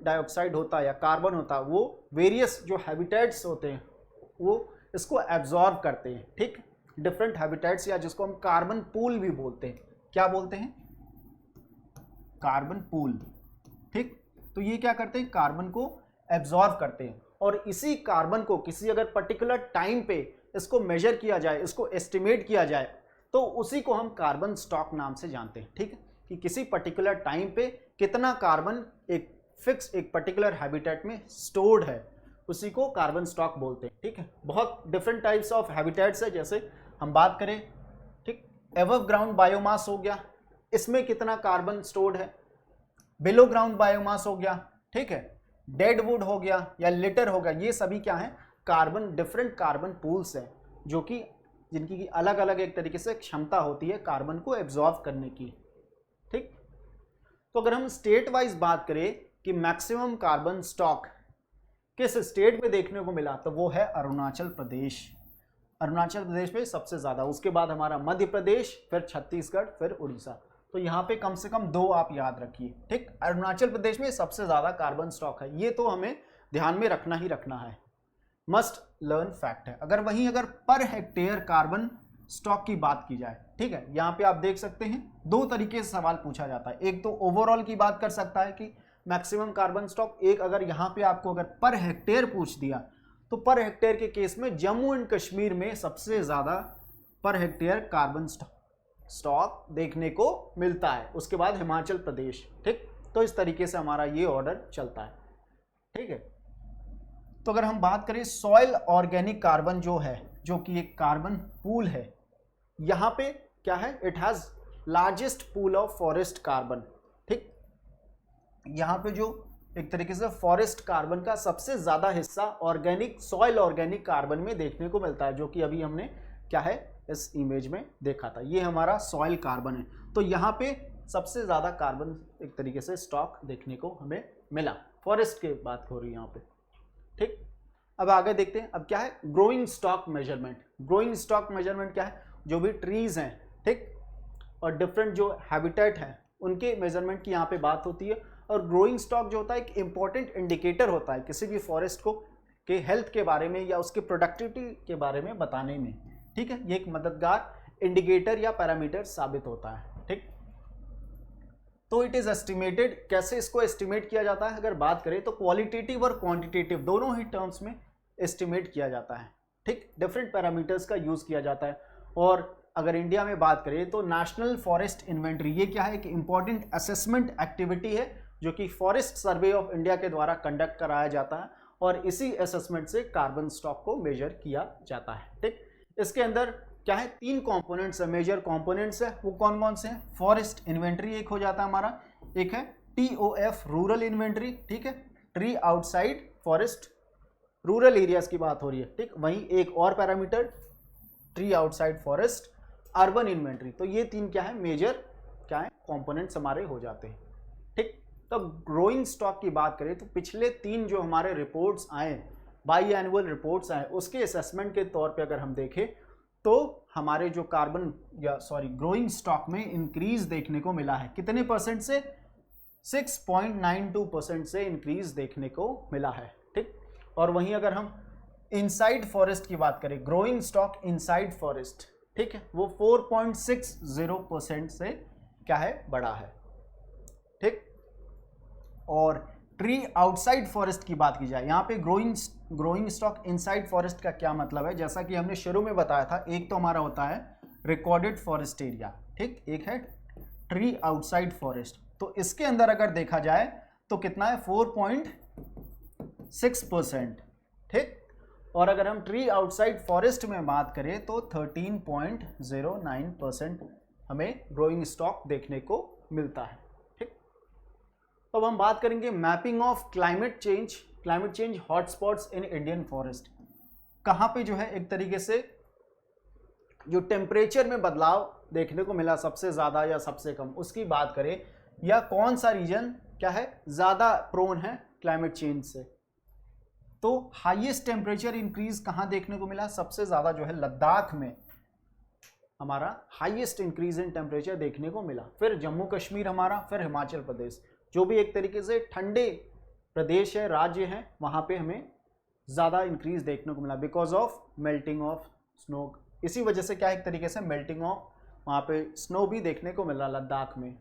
डाइऑक्साइड होता है या कार्बन होता है वो वेरियस जो हैबिटेट्स होते हैं वो इसको एब्जॉर्ब करते हैं, ठीक। डिफरेंट हैबिटेट्स या जिसको हम कार्बन पूल भी बोलते हैं। क्या बोलते हैं? कार्बन पूल, ठीक। तो ये क्या करते हैं? कार्बन को एब्जॉर्ब करते हैं और इसी कार्बन को किसी अगर पर्टिकुलर टाइम पे इसको मेजर किया जाए, इसको एस्टिमेट किया जाए तो उसी को हम कार्बन स्टॉक नाम से जानते हैं, ठीक है। कि किसी पर्टिकुलर टाइम पे कितना कार्बन एक फिक्स एक पर्टिकुलर हैबिटेट में स्टोर्ड है, उसी को कार्बन स्टॉक बोलते हैं, ठीक है। बहुत डिफरेंट टाइप्स ऑफ हैबिटेट्स है, जैसे हम बात करें, ठीक, एबव ग्राउंड बायोमास हो गया, इसमें कितना कार्बन स्टोर्ड है। बिलो ग्राउंड बायोमास हो गया, ठीक है। डेड वुड हो गया या लिटर हो गया, ये सभी क्या है? कार्बन, डिफरेंट कार्बन पूल्स हैं जो कि जिनकी अलग अलग एक तरीके से क्षमता होती है कार्बन को एब्जॉर्ब करने की। ठीक, तो अगर हम स्टेट वाइज बात करें कि मैक्सिमम कार्बन स्टॉक किस स्टेट में देखने को मिला, तो वो है अरुणाचल प्रदेश। अरुणाचल प्रदेश में सबसे ज़्यादा, उसके बाद हमारा मध्य प्रदेश, फिर छत्तीसगढ़, फिर उड़ीसा। तो यहाँ पे कम से कम 2 आप याद रखिए। ठीक, अरुणाचल प्रदेश में सबसे ज़्यादा कार्बन स्टॉक है, ये तो हमें ध्यान में रखना ही रखना है, मस्ट लर्न फैक्ट है। अगर वहीं अगर पर हेक्टेयर कार्बन स्टॉक की बात की जाए, ठीक है, यहाँ पे आप देख सकते हैं 2 तरीके से सवाल पूछा जाता है। एक तो ओवरऑल की बात कर सकता है कि मैक्सिमम कार्बन स्टॉक, एक अगर यहाँ पे आपको अगर पर हेक्टेयर पूछ दिया तो पर हेक्टेयर के केस में जम्मू एंड कश्मीर में सबसे ज़्यादा पर हेक्टेयर कार्बन स्टॉक देखने को मिलता है, उसके बाद हिमाचल प्रदेश। ठीक, तो इस तरीके से हमारा ये ऑर्डर चलता है। ठीक है, तो अगर हम बात करें सॉइल ऑर्गेनिक कार्बन जो है, जो कि एक कार्बन पूल है, यहाँ पे क्या है, it has largest pool of forest carbon. ठीक, यहाँ पे जो एक तरीके से फॉरेस्ट कार्बन का सबसे ज़्यादा हिस्सा ऑर्गेनिक, सॉइल ऑर्गेनिक कार्बन में देखने को मिलता है, जो कि अभी हमने क्या है इस इमेज में देखा था। ये हमारा सॉइल कार्बन है, तो यहाँ पे सबसे ज़्यादा कार्बन एक तरीके से स्टॉक देखने को हमें मिला। फॉरेस्ट की बात हो रही है यहाँ पे। ठीक, अब आगे देखते हैं। अब क्या है growing stock measurement. Growing stock measurement क्या है, जो भी ट्रीज हैं, ठीक, और डिफरेंट जो हैबिटेट हैं उनके मेजरमेंट की यहाँ पे बात होती है। और ग्रोइंग स्टॉक जो होता है एक इंपॉर्टेंट इंडिकेटर होता है किसी भी फॉरेस्ट को के हेल्थ के बारे में या उसकी प्रोडक्टिविटी के बारे में बताने में। ठीक है, ये एक मददगार इंडिकेटर या पैरामीटर साबित होता है। ठीक, तो इट इज एस्टिमेटेड, कैसे इसको एस्टिमेट किया जाता है, अगर बात करें तो क्वालिटेटिव और क्वांटिटेटिव दोनों ही टर्म्स में एस्टिमेट किया जाता है। ठीक, डिफरेंट पैरामीटर्स का यूज किया जाता है। और अगर इंडिया में बात करें तो नेशनल फॉरेस्ट इन्वेंटरी, ये क्या है कि इंपॉर्टेंट असेसमेंट एक्टिविटी है जो कि फॉरेस्ट सर्वे ऑफ इंडिया के द्वारा कंडक्ट कराया जाता है, और इसी असेसमेंट से कार्बन स्टॉक को मेजर किया जाता है। ठीक, इसके अंदर क्या है 3 कंपोनेंट्स है, मेजर कंपोनेंट्स है। वो कौन कौन से हैं, फॉरेस्ट इन्वेंटरी एक हो जाता है हमारा, एक है TOF रूरल इन्वेंटरी, ठीक है, tree outside forest, rural areas की बात हो रही है। ठीक, वहीं एक और parameter tree outside forest urban inventory. तो ये 3 क्या है मेजर क्या है कंपोनेंट्स हमारे हो जाते हैं। ठीक, तब ग्रोइंग स्टॉक की बात करें तो पिछले 3 जो हमारे रिपोर्ट्स आए, बाई एनुअल रिपोर्ट्स आए, उसके असेसमेंट के तौर पे अगर हम देखें तो हमारे जो कार्बन या ग्रोइंग स्टॉक में इंक्रीज देखने को मिला है। कितने परसेंट से, 6.92% से इंक्रीज देखने को मिला है। ठीक, और वहीं अगर हम इनसाइड फॉरेस्ट की बात करें, ग्रोइंग स्टॉक इनसाइड फॉरेस्ट, ठीक है, वो 4.60% से क्या है बढ़ा है। ठीक, और ट्री आउटसाइड फॉरेस्ट की बात की जाए, यहाँ पे ग्रोइंग स्टॉक इनसाइड फॉरेस्ट का क्या मतलब है, जैसा कि हमने शुरू में बताया था, एक तो हमारा होता है रिकॉर्डेड फॉरेस्ट एरिया, ठीक, एक है ट्री आउटसाइड फॉरेस्ट। तो इसके अंदर अगर देखा जाए तो कितना है 4.6%। ठीक, और अगर हम ट्री आउटसाइड फॉरेस्ट में बात करें तो 13.09% हमें ग्रोइंग स्टॉक देखने को मिलता है। ठीक, तो अब हम बात करेंगे mapping of climate change hotspots in Indian forest. कहाँ पे जो है एक तरीके से जो टेम्परेचर में बदलाव देखने को मिला सबसे ज़्यादा या सबसे कम, उसकी बात करें, या कौन सा रीजन क्या है ज़्यादा प्रोन है क्लाइमेट चेंज से, तो हाईएस्ट टेम्परेचर इंक्रीज कहाँ देखने को मिला, सबसे ज़्यादा जो है लद्दाख में हमारा हाईएस्ट इंक्रीज इन टेम्परेचर देखने को मिला। फिर जम्मू कश्मीर हमारा, फिर हिमाचल प्रदेश, जो भी एक तरीके से ठंडे प्रदेश है, राज्य हैं, वहाँ पे हमें ज़्यादा इंक्रीज देखने को मिला because of melting of snow. इसी वजह से क्या एक तरीके से मेल्टिंग ऑफ वहाँ पे स्नो भी देखने को मिला लद्दाख में।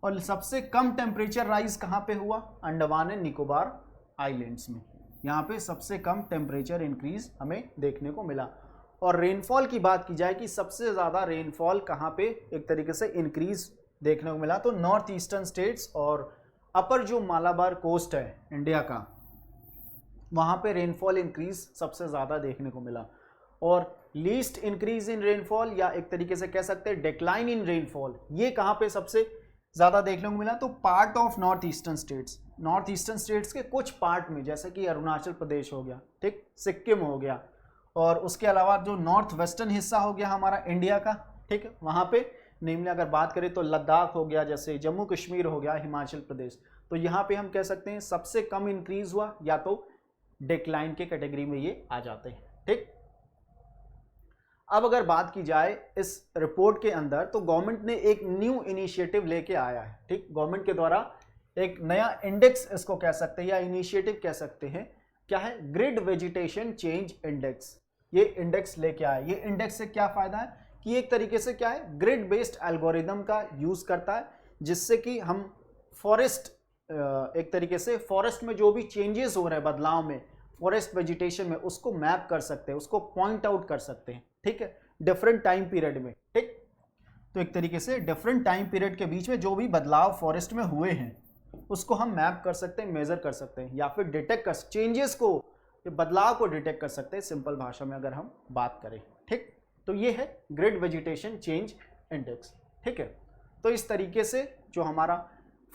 और सबसे कम टेम्परेचर राइज कहाँ पे हुआ, अंडमान एंड निकोबार आइलैंड्स में, यहाँ पे सबसे कम टेम्परेचर इंक्रीज हमें देखने को मिला। और रेनफॉल की बात की जाए कि सबसे ज़्यादा रेनफॉल कहाँ पे एक तरीके से इंक्रीज देखने को मिला, तो नॉर्थ ईस्टर्न स्टेट्स और अपर जो मालाबार कोस्ट है इंडिया का, वहाँ पे रेनफॉल इंक्रीज सबसे ज़्यादा देखने को मिला। और लीस्ट इंक्रीज इन रेनफॉल या एक तरीके से कह सकते हैं डिक्लाइन इन रेनफॉल, ये कहाँ पे सबसे ज़्यादा देखने को मिला, तो part of north eastern states के कुछ पार्ट में, जैसे कि अरुणाचल प्रदेश हो गया, ठीक, सिक्किम हो गया, और उसके अलावा जो नॉर्थ वेस्टर्न हिस्सा हो गया हमारा इंडिया का, ठीक है, वहाँ पे निम्न अगर बात करें तो लद्दाख हो गया, जैसे जम्मू कश्मीर हो गया, हिमाचल प्रदेश, तो यहाँ पे हम कह सकते हैं सबसे कम इंक्रीज हुआ या तो डिक्लाइन के कैटेगरी में ये आ जाते हैं, ठीक। अब अगर बात की जाए इस रिपोर्ट के अंदर, तो गवर्नमेंट ने एक न्यू इनिशिएटिव लेके आया है, ठीक, गवर्नमेंट के द्वारा एक नया इंडेक्स इसको कह सकते हैं या इनिशिएटिव कह सकते हैं, क्या है, ग्रिड वेजिटेशन चेंज इंडेक्स। ये इंडेक्स लेके आया। ये इंडेक्स से क्या फायदा है कि एक तरीके से क्या है, ग्रिड बेस्ड एल्गोरिदम का यूज करता है, जिससे कि हम फॉरेस्ट, एक तरीके से फॉरेस्ट में जो भी चेंजेस हो रहे हैं, बदलाव में, फॉरेस्ट वेजिटेशन में, उसको मैप कर सकते हैं, उसको पॉइंट आउट कर सकते हैं, ठीक है, डिफरेंट टाइम पीरियड में, ठीक। तो एक तरीके से डिफरेंट टाइम पीरियड के बीच में जो भी बदलाव फॉरेस्ट में हुए हैं उसको हम मैप कर सकते हैं, मेजर कर सकते हैं, या फिर डिटेक्ट कर, चेंजेस को, बदलाव को डिटेक्ट कर सकते हैं, सिंपल भाषा में अगर हम बात करें, ठीक। तो ये है ग्रिड वेजिटेशन चेंज इंडेक्स, ठीक है। तो इस तरीके से जो हमारा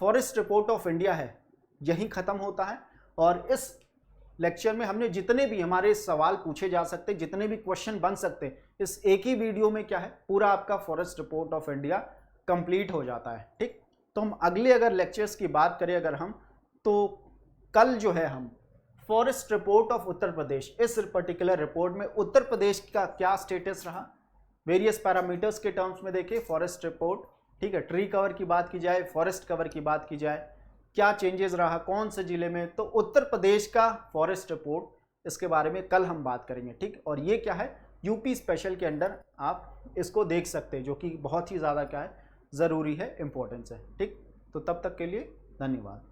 फॉरेस्ट रिपोर्ट ऑफ इंडिया है यही खत्म होता है, और इस लेक्चर में हमने जितने भी हमारे सवाल पूछे जा सकते, जितने भी क्वेश्चन बन सकते, इस एक ही वीडियो में क्या है, पूरा आपका forest report of India complete हो जाता है, ठीक। तो हम अगले अगर लेक्चर्स की बात करें अगर हम, तो कल जो है हम forest report of Uttar Pradesh, इस पर्टिकुलर रिपोर्ट में उत्तर प्रदेश का क्या स्टेटस रहा, वेरियस पैरामीटर्स के टर्म्स में देखें फॉरेस्ट रिपोर्ट, ठीक है, ट्री कवर की बात की जाए, फॉरेस्ट कवर की बात की जाए, क्या चेंजेस रहा कौन से जिले में, तो उत्तर प्रदेश का फॉरेस्ट रिपोर्ट, इसके बारे में कल हम बात करेंगे, ठीक। और ये क्या है, यूपी स्पेशल के अंडर आप इसको देख सकते हैं, जो कि बहुत ही ज़्यादा क्या है, ज़रूरी है, इंपॉर्टेंस है, ठीक। तो तब तक के लिए धन्यवाद।